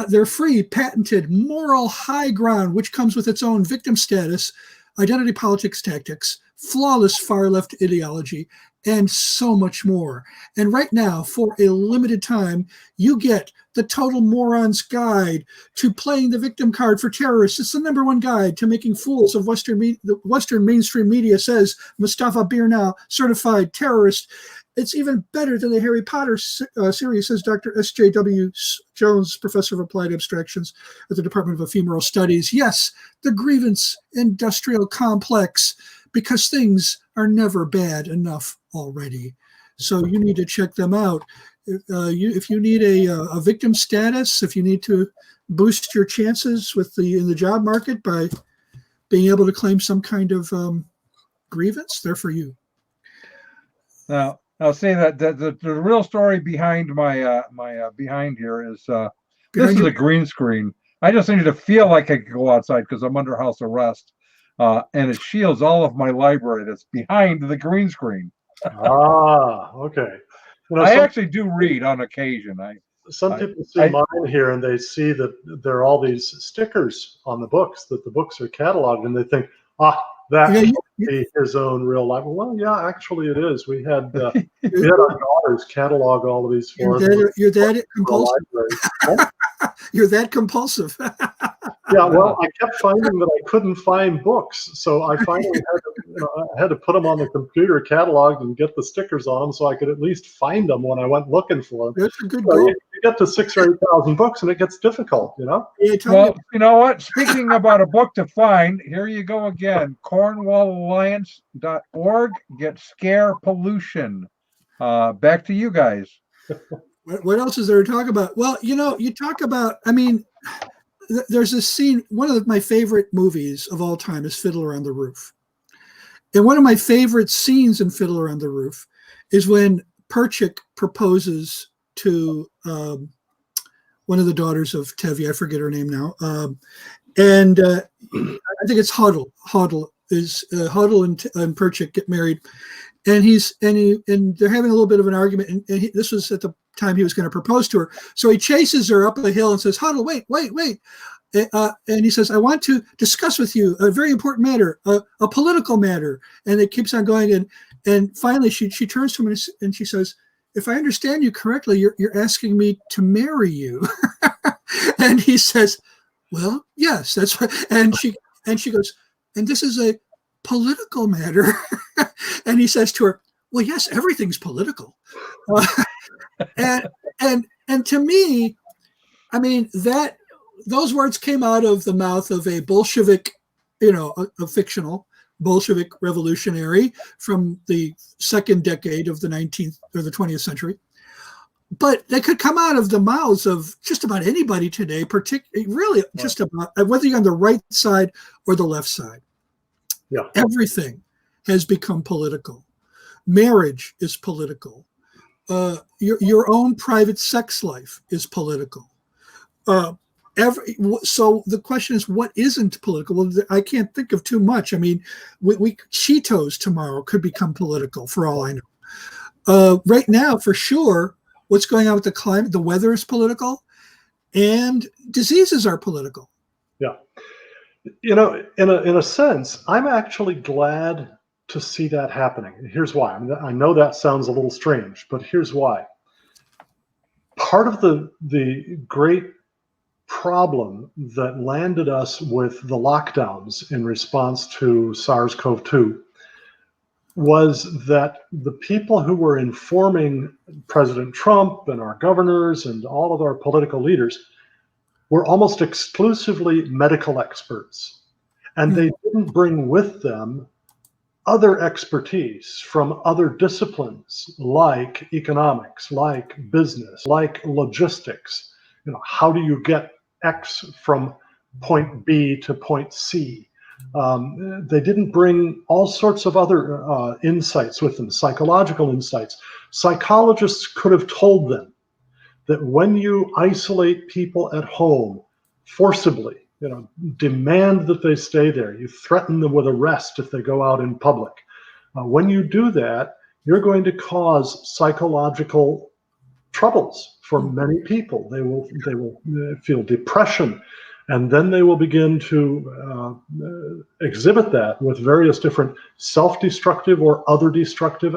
their free patented moral high ground, which comes with its own victim status, identity politics tactics, flawless far left ideology, and so much more. And right now, for a limited time, you get the Total Morons Guide to Playing the Victim Card for Terrorists. It's the #1 guide to making fools of the Western mainstream media, says Mustafa Birnau, certified terrorist. it's even better than the Harry Potter series, says Dr. S.J.W. Jones, professor of applied abstractions at the Department of Ephemeral Studies. Yes, the grievance industrial complex, because things are never bad enough already. So you need to check them out. If you need a victim status, if you need to boost your chances in the job market by being able to claim some kind of grievance, they're for you. Now, I'll say that the real story behind my behind here is this is a green screen. I just needed to feel like I could go outside because I'm under house arrest, and it shields all of my library that's behind the green screen. Okay. I actually do read on occasion. Some people see mine here and they see that there are all these stickers on the books, that the books are cataloged, and they think, that must be his own real life. Well, yeah, actually it is. We had our daughters catalog all of these for us. You're that compulsive. You're that compulsive. Yeah, well, I kept finding that I couldn't find books, so I finally had to put them on the computer, cataloged, and get the stickers on them so I could at least find them when I went looking for them. That's a good goal. You get to 6,000 or 8,000 books, and it gets difficult, you know? Well, you know what? Speaking about a book to find, here you go again. CornwallAlliance.org. Get scare pollution. Back to you guys. What else is there to talk about? Well, you talk about, there's this scene, one of my favorite movies of all time is Fiddler on the Roof. And one of my favorite scenes in Fiddler on the Roof is when Perchik proposes to one of the daughters of Tevye, I forget her name now. And I think it's Huddle. Huddle and Perchik get married. And they're having a little bit of an argument. And this was at the time he was going to propose to her. So he chases her up the hill and says, Huddle, wait. And he says, I want to discuss with you a very important matter, a political matter. And it keeps on going. And finally she turns to him and she says, if I understand you correctly, you're asking me to marry you. And he says, well, yes, that's right. And she goes, and this is a political matter. And he says to her, well, yes, everything's political. And to me, those words came out of the mouth of a Bolshevik, a fictional Bolshevik revolutionary from the second decade of the 19th or the 20th century. But they could come out of the mouths of just about anybody today, particularly really just about whether you're on the right side or the left side. Yeah. Everything has become political. Marriage is political. Your own private sex life is political. So the question is, what isn't political? Well, I can't think of too much. Cheetos tomorrow could become political for all I know. Right now, for sure, what's going on with the climate, the weather is political, and diseases are political. Yeah. In a sense, I'm actually glad to see that happening. Here's why. I know that sounds a little strange, but here's why. Part of the great problem that landed us with the lockdowns in response to SARS-CoV-2 was that the people who were informing President Trump and our governors and all of our political leaders were almost exclusively medical experts. And they didn't bring with them other expertise from other disciplines like economics, like business, like logistics. How do you get X from point B to point C? They didn't bring all sorts of other insights with them, psychological insights. Psychologists could have told them that when you isolate people at home forcibly, demand that they stay there, you threaten them with arrest if they go out in public. When you do that, you're going to cause psychological troubles for many people. They will feel depression, and then they will begin to exhibit that with various different self-destructive or other destructive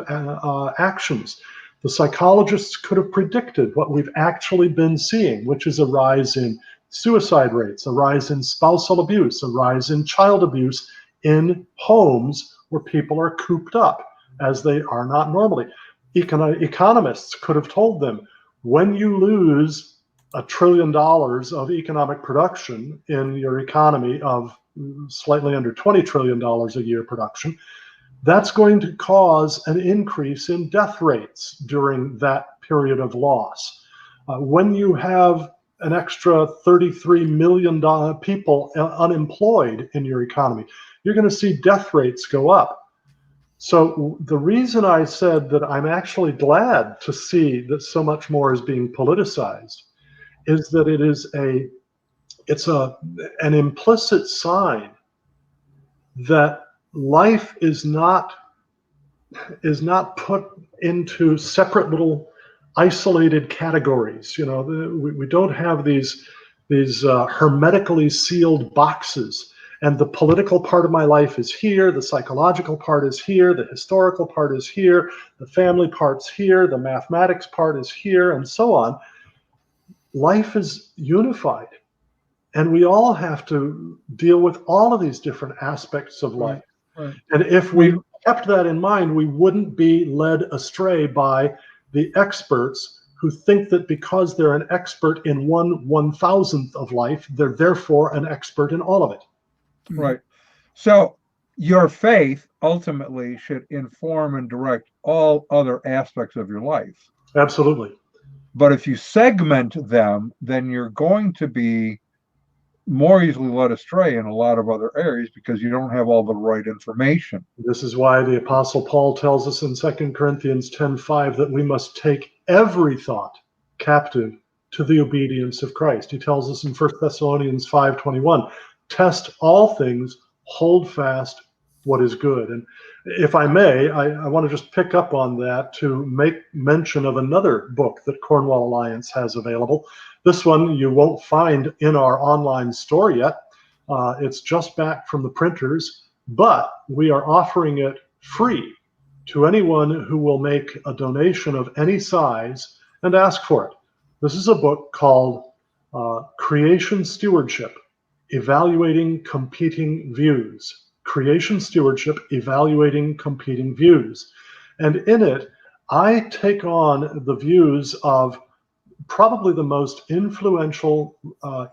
actions. The psychologists could have predicted what we've actually been seeing, which is a rise in suicide rates, a rise in spousal abuse, a rise in child abuse in homes where people are cooped up as they are not normally. economists could have told them, when you lose $1 trillion of economic production in your economy of slightly under $20 trillion a year production, that's going to cause an increase in death rates during that period of loss. When you have an extra 33 million people unemployed in your economy, you're going to see death rates go up. So the reason I said that I'm actually glad to see that so much more is being politicized is that it's an implicit sign that life is not put into separate little isolated categories. You know, we don't have these hermetically sealed boxes. And the political part of my life is here, the psychological part is here, the historical part is here, the family part's here, the mathematics part is here, and so on. Life is unified. And we all have to deal with all of these different aspects of life. Right. And if we kept that in mind, we wouldn't be led astray by the experts who think that because they're an expert in 1/1000th of life, they're therefore an expert in all of it. Right. So your faith ultimately should inform and direct all other aspects of your life. Absolutely. But if you segment them, then you're going to be more easily led astray in a lot of other areas because you don't have all the right information. This is why the Apostle Paul tells us in 2 Corinthians 10:5 that we must take every thought captive to the obedience of Christ. He tells us in 1 Thessalonians 5:21, test all things, hold fast what is good. And if I may, I want to just pick up on that to make mention of another book that Cornwall Alliance has available. This one you won't find in our online store yet. It's just back from the printers, but we are offering it free to anyone who will make a donation of any size and ask for it. This is a book called Creation Stewardship, Evaluating Competing Views. Creation Stewardship, Evaluating Competing Views. And in it, I take on the views of probably the most influential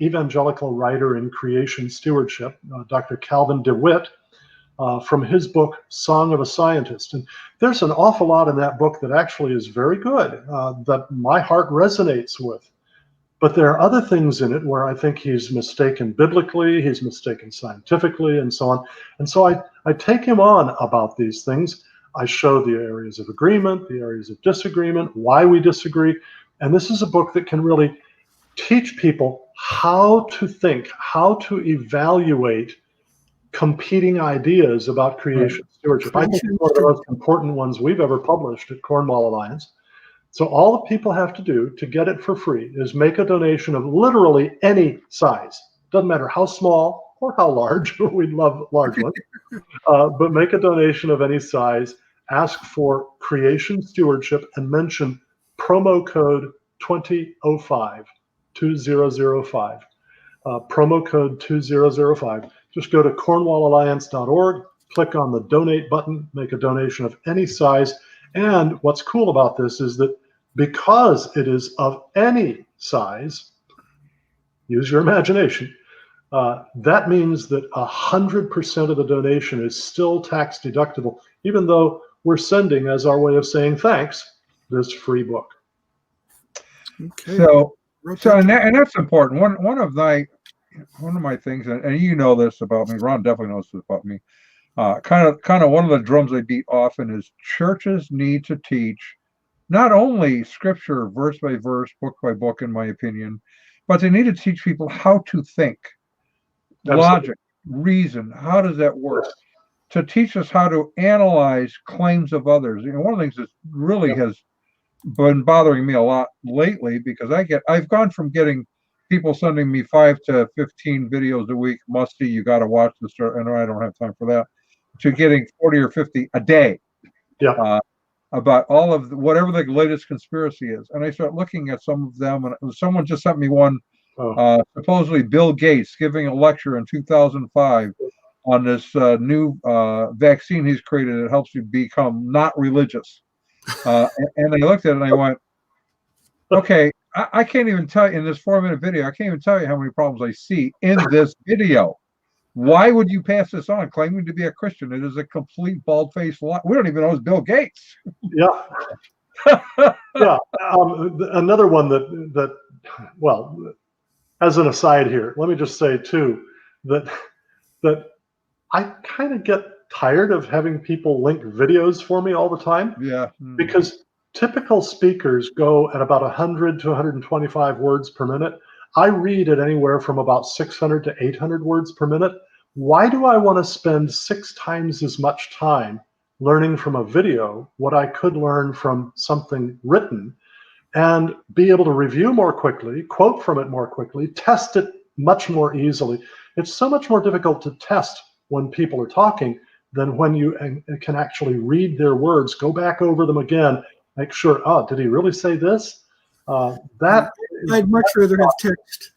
evangelical writer in creation stewardship, Dr. Calvin DeWitt, from his book, Song of a Scientist. And there's an awful lot in that book that actually is very good, that my heart resonates with. But there are other things in it where I think he's mistaken biblically, he's mistaken scientifically, and so on. And so I take him on about these things. I show the areas of agreement, the areas of disagreement, why we disagree. And this is a book that can really teach people how to think, how to evaluate competing ideas about creation stewardship. I think it's one of the most important ones we've ever published at Cornwall Alliance. So all the people have to do to get it for free is make a donation of literally any size. Doesn't matter how small or how large. We love large ones. But make a donation of any size. Ask for creation stewardship and mention promo code 2005, 2005. Promo code 2005. Just go to cornwallalliance.org, click on the donate button, make a donation of any size. And what's cool about this is that because it is of any size, use your imagination, that means that 100% of the donation is still tax deductible, even though we're sending, as our way of saying thanks, this free book. Okay. So and that's important. One of my things, and you know this about me, Ron definitely knows this about me. Kind of one of the drums I beat often is churches need to teach not only scripture verse by verse, book by book, in my opinion, but they need to teach people how to think, logic, reason. How does that work? To teach us how to analyze claims of others. You know, one of the things that really has been bothering me a lot lately, because I've gone from getting people sending me 5 to 15 videos a week, must see, you got to watch this, and I don't have time for that, to getting 40 or 50 a day. Yeah. About all of whatever the latest conspiracy is. And I start looking at some of them, and someone just sent me one, supposedly Bill Gates giving a lecture in 2005 on this new vaccine he's created that helps you become not religious. And I looked at it and I went, okay, I can't even tell you in this 4-minute video, I can't even tell you how many problems I see in this video. Why would you pass this on claiming to be a Christian? It is a complete bald-faced lie. We don't even know it's Bill Gates. Yeah. Yeah. Another one that, well, as an aside here, let me just say too, that I kind of get tired of having people link videos for me all the time. Yeah. Because typical speakers go at about 100 to 125 words per minute. I read at anywhere from about 600 to 800 words per minute. Why do I want to spend 6 times as much time learning from a video what I could learn from something written, and be able to review more quickly, quote from it more quickly, test it much more easily? It's so much more difficult to test when people are talking than when you can actually read their words, go back over them again, make sure, oh, did he really say this? I'd much rather have text.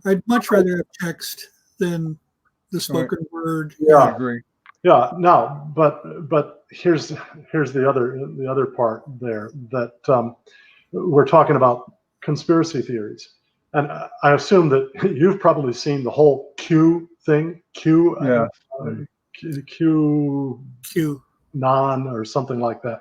I'd much rather have text than the spoken word. Yeah, I agree. Yeah, no, but here's the other part there, that we're talking about conspiracy theories, and I assume that you've probably seen the whole Q thing, Yeah. Q non or something like that.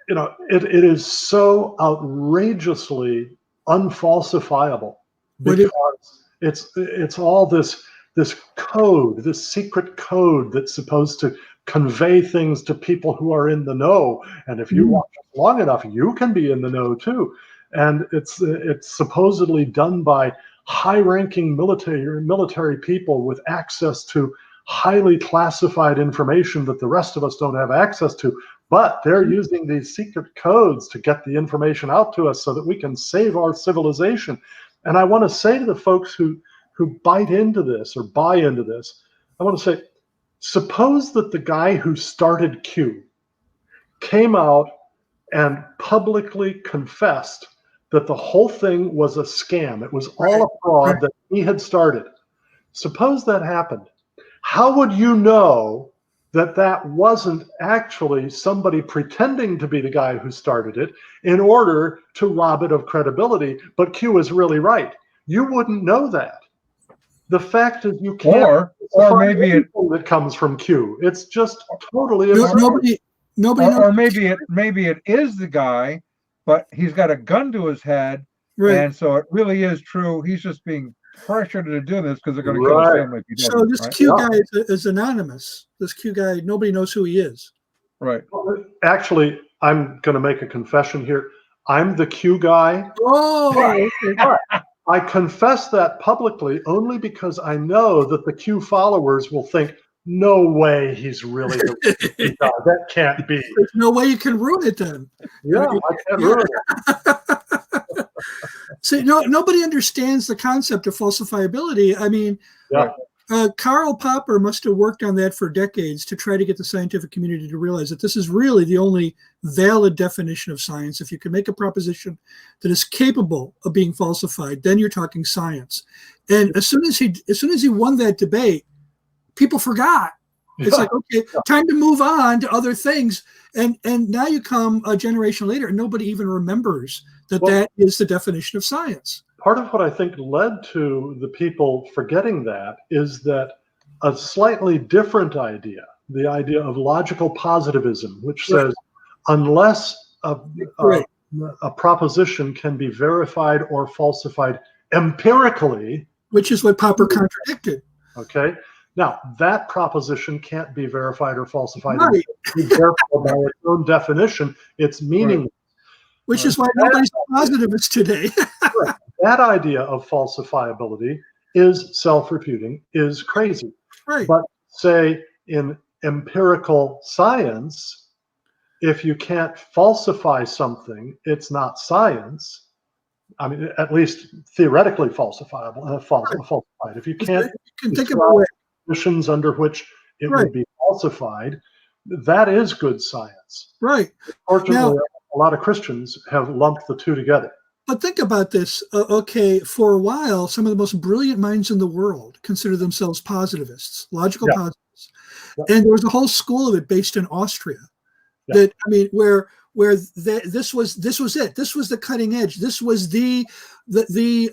It is so outrageously unfalsifiable because it's all this code, this secret code that's supposed to convey things to people who are in the know. And if you watch it long enough, you can be in the know too. And it's supposedly done by high-ranking military people with access to highly classified information that the rest of us don't have access to. But they're using these secret codes to get the information out to us so that we can save our civilization. And I want to say to the folks who bite into this or buy into this, I want to say, suppose that the guy who started Q came out and publicly confessed that the whole thing was a scam. It was all a fraud that he had started. Suppose that happened. How would you know that wasn't actually somebody pretending to be the guy who started it in order to rob it of credibility, but Q is really right? You wouldn't know that. The fact is, you can't. Or maybe that comes from Q. It's just totally nobody knows. Or maybe it is the guy, but he's got a gun to his head, and so it really is true. He's just being pressured into doing this because they're going to kill his family if he doesn't. So this Q guy is anonymous. This Q guy, nobody knows who he is. Right. Actually, I'm going to make a confession here. I'm the Q guy. Oh, okay. I confess that publicly only because I know that the Q followers will think, no way he's really the Q guy. That can't be. There's no way you can ruin it then. Yeah, I can't ruin it. See, nobody understands the concept of falsifiability. I mean, Karl Popper must have worked on that for decades to try to get the scientific community to realize that this is really the only valid definition of science. If you can make a proposition that is capable of being falsified, then you're talking science. And as soon as he won that debate, people forgot. It's like, okay, time to move on to other things. And now you come a generation later and nobody even remembers that is the definition of science. Part of what I think led to the people forgetting that is that a slightly different idea, the idea of logical positivism, which says unless a proposition can be verified or falsified empirically, which is what Popper contradicted. Okay. Now, that proposition can't be verified or falsified. Right. Therefore, by its own definition, it's meaningless. Which is why nobody's positivist today. That idea of falsifiability is self-refuting, is crazy. Right. But say in empirical science, if you can't falsify something, it's not science. I mean, at least theoretically falsifiable, falsified. If you can't think of a way conditions under which it would be falsified, that is good science. Right. Fortunately, a lot of Christians have lumped the two together. But think about this. Okay, for a while, some of the most brilliant minds in the world consider themselves positivists, logical positivists. And there was a whole school of it based in Austria. Yeah. That, I mean, this was it. This was the cutting edge. This was the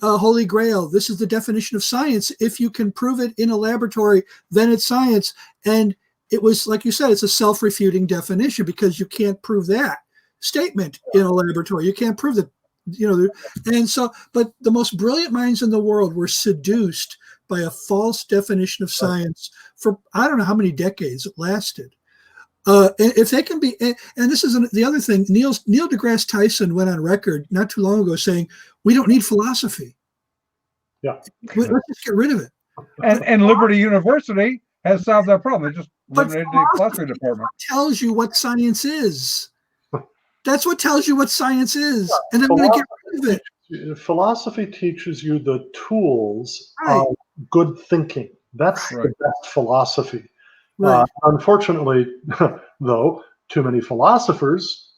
holy grail. This is the definition of science. If you can prove it in a laboratory, then it's science. And it was, like you said, it's a self-refuting definition, because you can't prove that statement in a laboratory. You can't prove that, and so, but the most brilliant minds in the world were seduced by a false definition of science for I don't know how many decades it lasted. And if they can be, and this is the other thing, Neil deGrasse Tyson went on record not too long ago saying, we don't need philosophy. Yeah. Let's just get rid of it. And Liberty University has solved that problem. They just eliminated the philosophy department. Tells you what science is. That's what tells you what science is. And I'm going to get rid of it. Philosophy teaches you the tools of good thinking. That's the best philosophy. Right. Unfortunately, though, too many philosophers,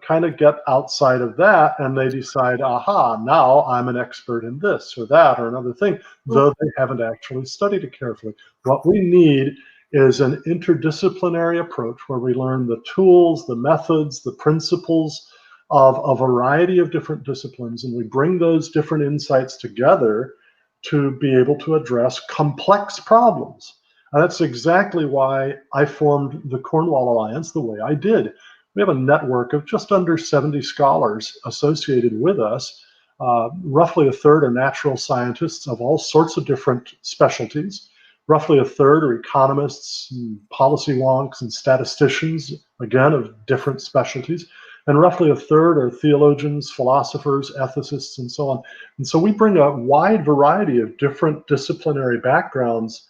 kind of get outside of that, and they decide, aha, now I'm an expert in this or that or another thing, though they haven't actually studied it carefully. What we need is an interdisciplinary approach where we learn the tools, the methods, the principles of a variety of different disciplines, and we bring those different insights together to be able to address complex problems. And that's exactly why I formed the Cornwall Alliance the way I did. We have a network of just under 70 scholars associated with us. Roughly a third are natural scientists of all sorts of different specialties. Roughly a third are economists, and policy wonks, and statisticians, again, of different specialties. And roughly a third are theologians, philosophers, ethicists, and so on. And so we bring a wide variety of different disciplinary backgrounds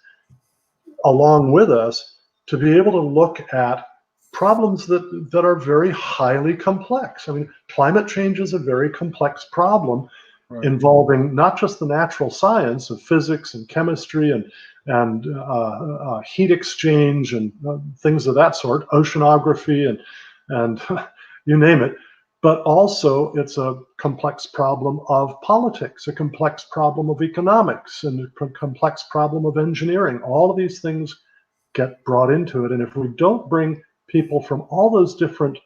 along with us to be able to look at problems that are very highly complex. I mean, climate change is a very complex problem involving not just the natural science of physics and chemistry and heat exchange and things of that sort, oceanography and you name it, but also it's a complex problem of politics, a complex problem of economics, and a complex problem of engineering. All of these things get brought into it. And if we don't bring people from all those different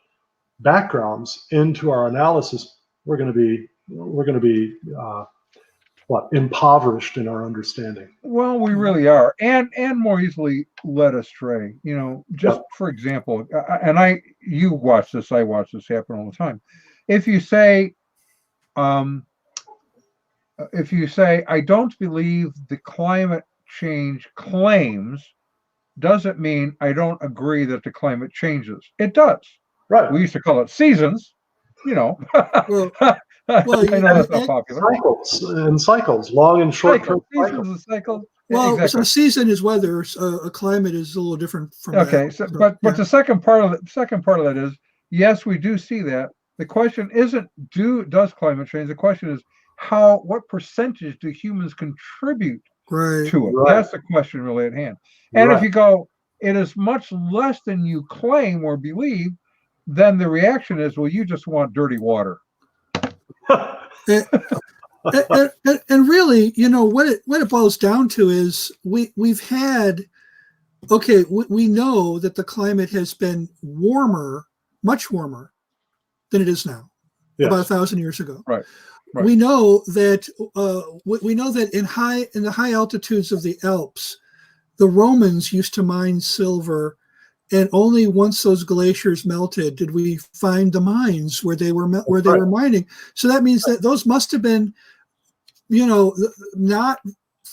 backgrounds into our analysis, we're going to be impoverished in our understanding. Well, we really are, and more easily led astray. Just for example, and you watch this, I watch this happen all the time. If you say, I don't believe the climate change claims, doesn't mean I don't agree that the climate changes. It does. Right. We used to call it seasons. Well, I know that's not popular. Cycles, long and short term seasons and cycles. Well, exactly. So season is weather. A climate is a little different from okay. that. So, but the second part of that is, yes, we do see that. The question isn't does climate change. The question is what percentage do humans contribute to it? Right. That's the question really at hand. And if you go, it is much less than you claim or believe, then the reaction is, well, you just want dirty water. and really, what it boils down to is we've had, we know that the climate has been warmer, much warmer than it is now, about 1,000 years ago. Right. We know that in the high altitudes of the Alps, the Romans used to mine silver, and only once those glaciers melted did we find the mines where they were mining. So that means that those must have been, not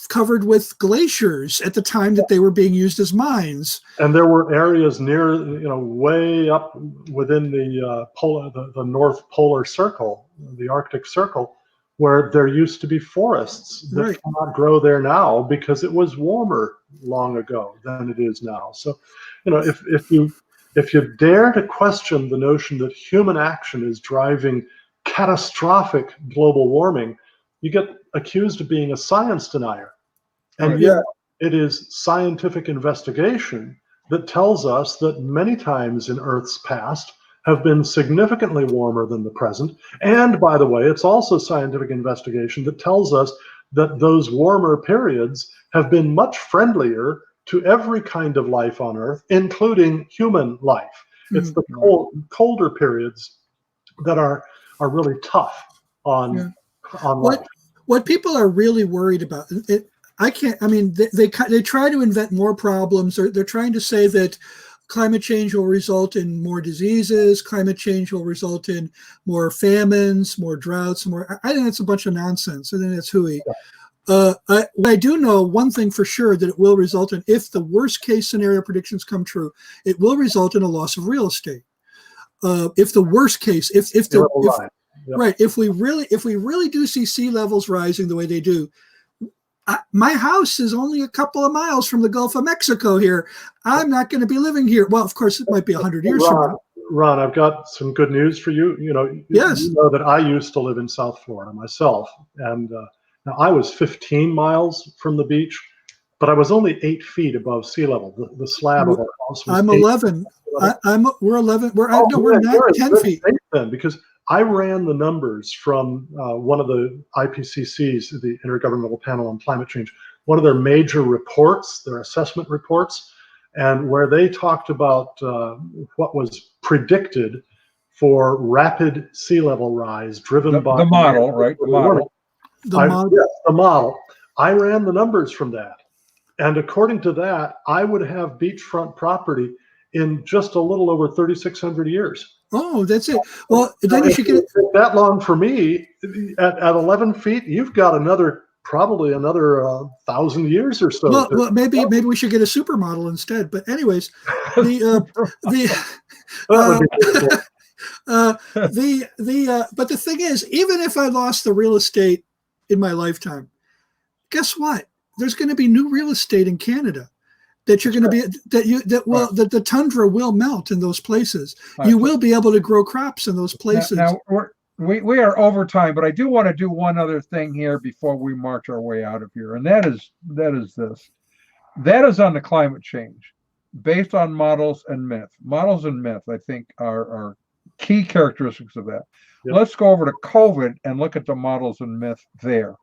covered with glaciers at the time that they were being used as mines. And there were areas near, way up within the North Polar Circle, the Arctic Circle, where there used to be forests that cannot grow there now because it was warmer long ago than it is now. So, if you dare to question the notion that human action is driving catastrophic global warming, you get accused of being a science denier. And yet it is scientific investigation that tells us that many times in Earth's past have been significantly warmer than the present. And by the way, it's also scientific investigation that tells us that those warmer periods have been much friendlier to every kind of life on Earth, including human life. It's the colder periods that are really tough on life. What people are really worried about, they try to invent more problems. They're trying to say that climate change will result in more diseases. Climate change will result in more famines, more droughts, more. I think that's a bunch of nonsense. I think that's hooey. I do know one thing for sure, that it will result in, if the worst case scenario predictions come true, it will result in a loss of real estate. If the worst case, if we really do see sea levels rising the way they do, my house is only a couple of miles from the Gulf of Mexico here. I'm not going to be living here. Well, of course, it might be 100 years from now. Ron, I've got some good news for you. You know that I used to live in South Florida myself, and now I was 15 miles from the beach, but I was only 8 feet above sea level. The slab of our house was I'm 11. We're 11. We're not 10 feet. Then, because I ran the numbers from one of the IPCC's, the Intergovernmental Panel on Climate Change, one of their major reports, their assessment reports, and where they talked about what was predicted for rapid sea level rise driven by the model, right? The model. The model. I ran the numbers from that. And according to that, I would have beachfront property in just a little over 3,600 years. Oh, that's it. Well, then you should get that long for me. At 11 feet, you've got probably another 1,000 years or so. Well, maybe we should get a supermodel instead. But anyways, but the thing is, even if I lost the real estate in my lifetime, guess what? There's going to be new real estate in Canada that you're going to be that the tundra will melt in those places. You will be able to grow crops in those places. Now we are over time, but I do want to do one other thing here before we march our way out of here, and that is this. That is on the climate change, based on models and myth. Models and myth, I think, are key characteristics of that. Yep. Let's go over to COVID and look at the models and myth there.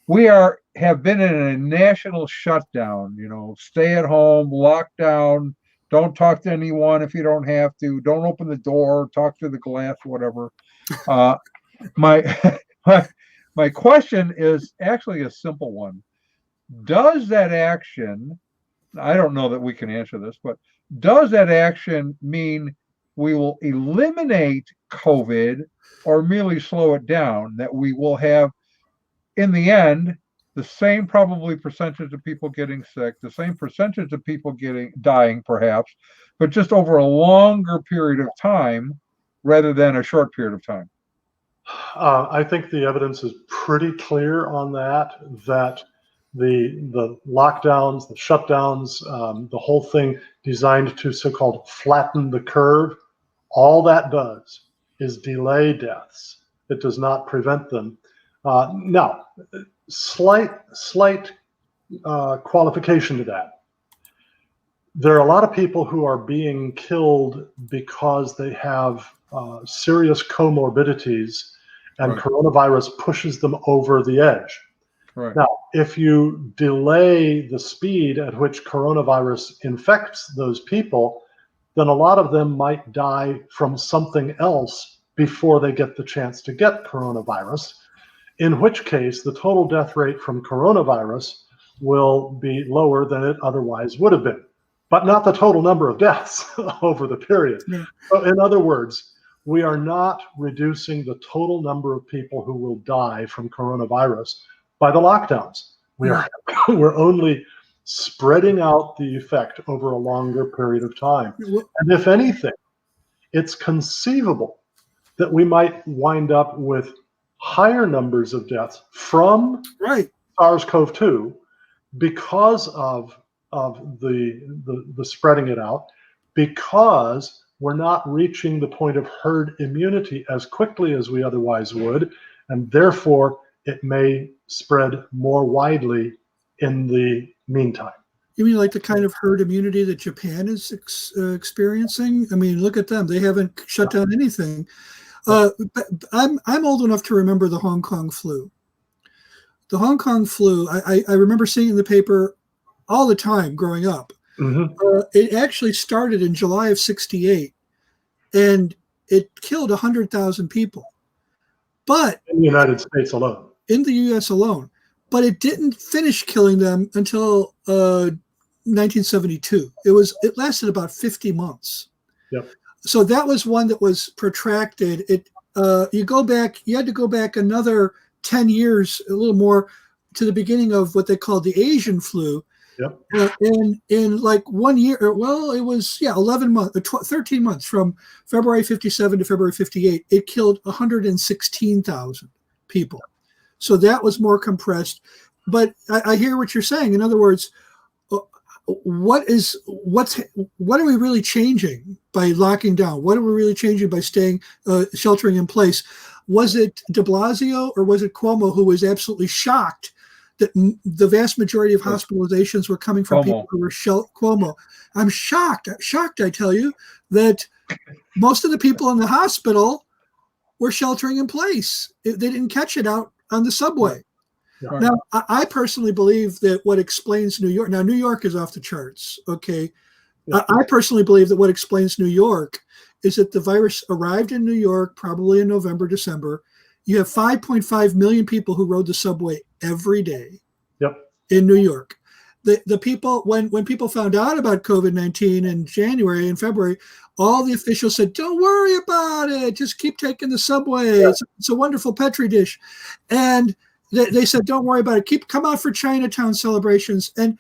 We have been in a national shutdown, stay at home, lockdown, don't talk to anyone if you don't have to, don't open the door, talk through the glass, whatever. My question is actually a simple one. Does that action, I don't know that we can answer this, but does that action mean we will eliminate COVID or merely slow it down, that we will have, in the end, the same probably percentage of people getting sick, the same percentage of people dying perhaps, but just over a longer period of time rather than a short period of time? I think the evidence is pretty clear on that the lockdowns, the shutdowns, the whole thing designed to so-called flatten the curve, all that does is delay deaths. It does not prevent them. Now, slight qualification to that. There are a lot of people who are being killed because they have serious comorbidities, and coronavirus pushes them over the edge. Right. Now, if you delay the speed at which coronavirus infects those people, then a lot of them might die from something else before they get the chance to get coronavirus, in which case the total death rate from coronavirus will be lower than it otherwise would have been, but not the total number of deaths over the period. Yeah. So in other words, we are not reducing the total number of people who will die from coronavirus by the lockdowns. We're only spreading out the effect over a longer period of time. And if anything, it's conceivable that we might wind up with higher numbers of deaths from SARS-CoV-2 because of the spreading it out, because we're not reaching the point of herd immunity as quickly as we otherwise would, and therefore it may spread more widely in the meantime. You mean like the kind of herd immunity that Japan is experiencing? I mean, look at them. They haven't shut down anything. But I'm old enough to remember the Hong Kong flu. The Hong Kong flu, I remember seeing in the paper all the time growing up. Mm-hmm. It actually started in July of '68 and it killed 100,000 people. But in the United States alone. In the U.S. alone. But it didn't finish killing them until 1972. It lasted about 50 months. Yep. So that was one that was protracted. You had to go back another 10 years, a little more, to the beginning of what they called the Asian flu. Yep. In like 1 year, it was 11 months, 13 months from February 57 to February 58. It killed 116,000 people. So that was more compressed. But I hear what you're saying. In other words, what are we really changing by locking down? What are we really changing by sheltering in place? Was it de Blasio or was it Cuomo who was absolutely shocked that the vast majority of hospitalizations were coming from people who were Cuomo? I'm shocked, I tell you, that most of the people in the hospital were sheltering in place. They didn't catch it out on the subway. Yeah. Now, I personally believe that what explains New York, now New York is off the charts, okay? Yeah. I personally believe that what explains New York is that the virus arrived in New York probably in November, December. You have 5.5 million people who rode the subway every day in New York. The people, when people found out about COVID-19 in January and February, all the officials said, don't worry about it. Just keep taking the subway. Yeah. It's a wonderful Petri dish. And they said, don't worry about it. Come out for Chinatown celebrations. And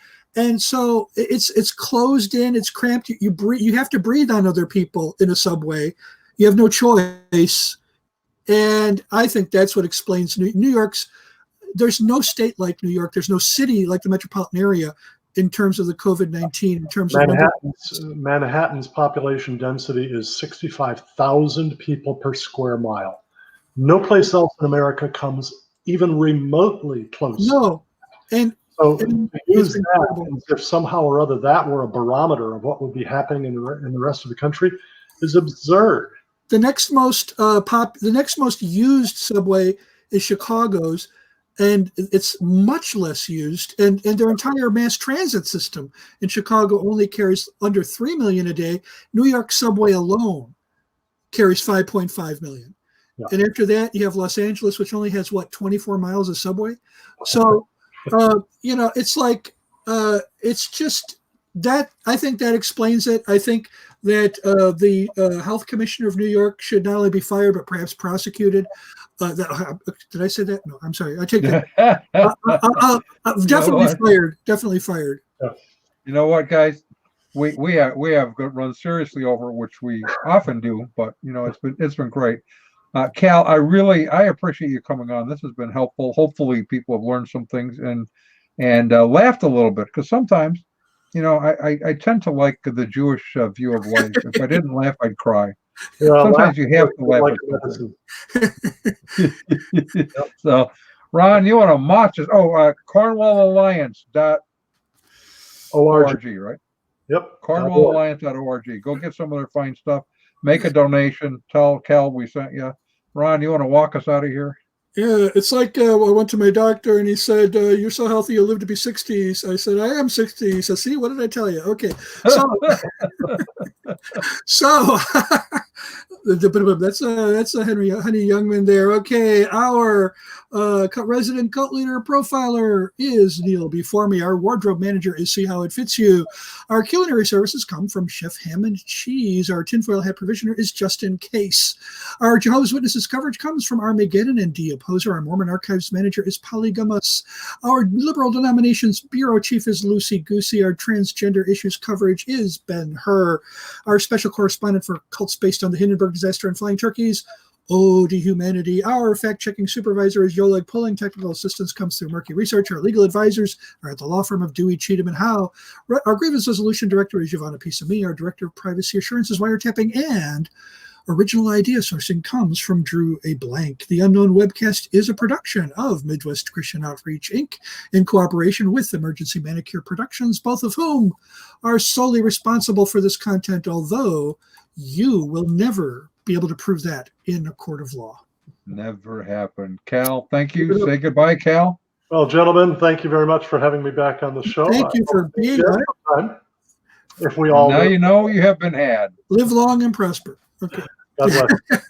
so it's closed in, it's cramped. You have to breathe on other people in a subway. You have no choice. And I think that's what explains New York's. There's no state like New York. There's no city like the metropolitan area in terms of the COVID-19. In terms of Manhattan's population density is 65,000 people per square mile. No place else in America comes even remotely close. No, so to use that as if somehow or other that were a barometer of what would be happening in the rest of the country is absurd. The next most used subway is Chicago's, and it's much less used. And their entire mass transit system in Chicago only carries under 3 million a day. New York subway alone carries 5.5 million. Yeah. And after that, you have Los Angeles, which only has 24 miles of subway. So, it's like it's just that. I think that explains it. I think that the health commissioner of New York should not only be fired but perhaps prosecuted. Did I say that? No, I'm sorry. I take that. Definitely fired. Definitely fired. You know what, guys? We have run seriously over, which we often do, but it's been great. Cal, I appreciate you coming on. This has been helpful. Hopefully, people have learned some things and laughed a little bit, because sometimes, I tend to like the Jewish view of life. If I didn't laugh, I'd cry. Yeah, sometimes you have to laugh. So, Ron, you want to match us? CornwallAlliance.org, right? Yep. CornwallAlliance.org. Go get some of their fine stuff. Make a donation. Tell Cal we sent you. Ron, you want to walk us out of here? Yeah, it's like I went to my doctor and he said, you're so healthy, you'll live to be 60. I said, I am 60. He said, see, what did I tell you? Okay. So that's a Honey Youngman there. Okay, our resident cult leader profiler is Neil. Before me, our wardrobe manager is See How It Fits You. Our culinary services come from Chef Ham and Cheese. Our tinfoil hat provisioner is Just In Case. Our Jehovah's Witnesses coverage comes from Armageddon and D Opposer. Our Mormon archives manager is Polygamous. Our liberal denominations bureau chief is Lucy Goosey. Our transgender issues coverage is Ben Hur. Our special correspondent for cults based on the Hindenburg disaster and flying turkeys, Ode to Humanity. Our fact-checking supervisor is Yoleg Pulling. Technical assistance comes through Murky Research. Our legal advisors are at the law firm of Dewey, Cheatham, and Howe. Our grievance resolution director is Giovanna Pisami. Our director of privacy assurance is Wiretapping, and original idea sourcing comes from Drew A. Blank. The Unknown Webcast is a production of Midwest Christian Outreach, Inc., in cooperation with Emergency Manicure Productions, both of whom are solely responsible for this content, although you will never be able to prove that in a court of law. Never happened. Cal, thank you. Say goodbye, Cal. Well, gentlemen, thank you very much for having me back on the show. Thank you for being here. If we all now you know you have been had. Live long and prosper. Okay. God bless.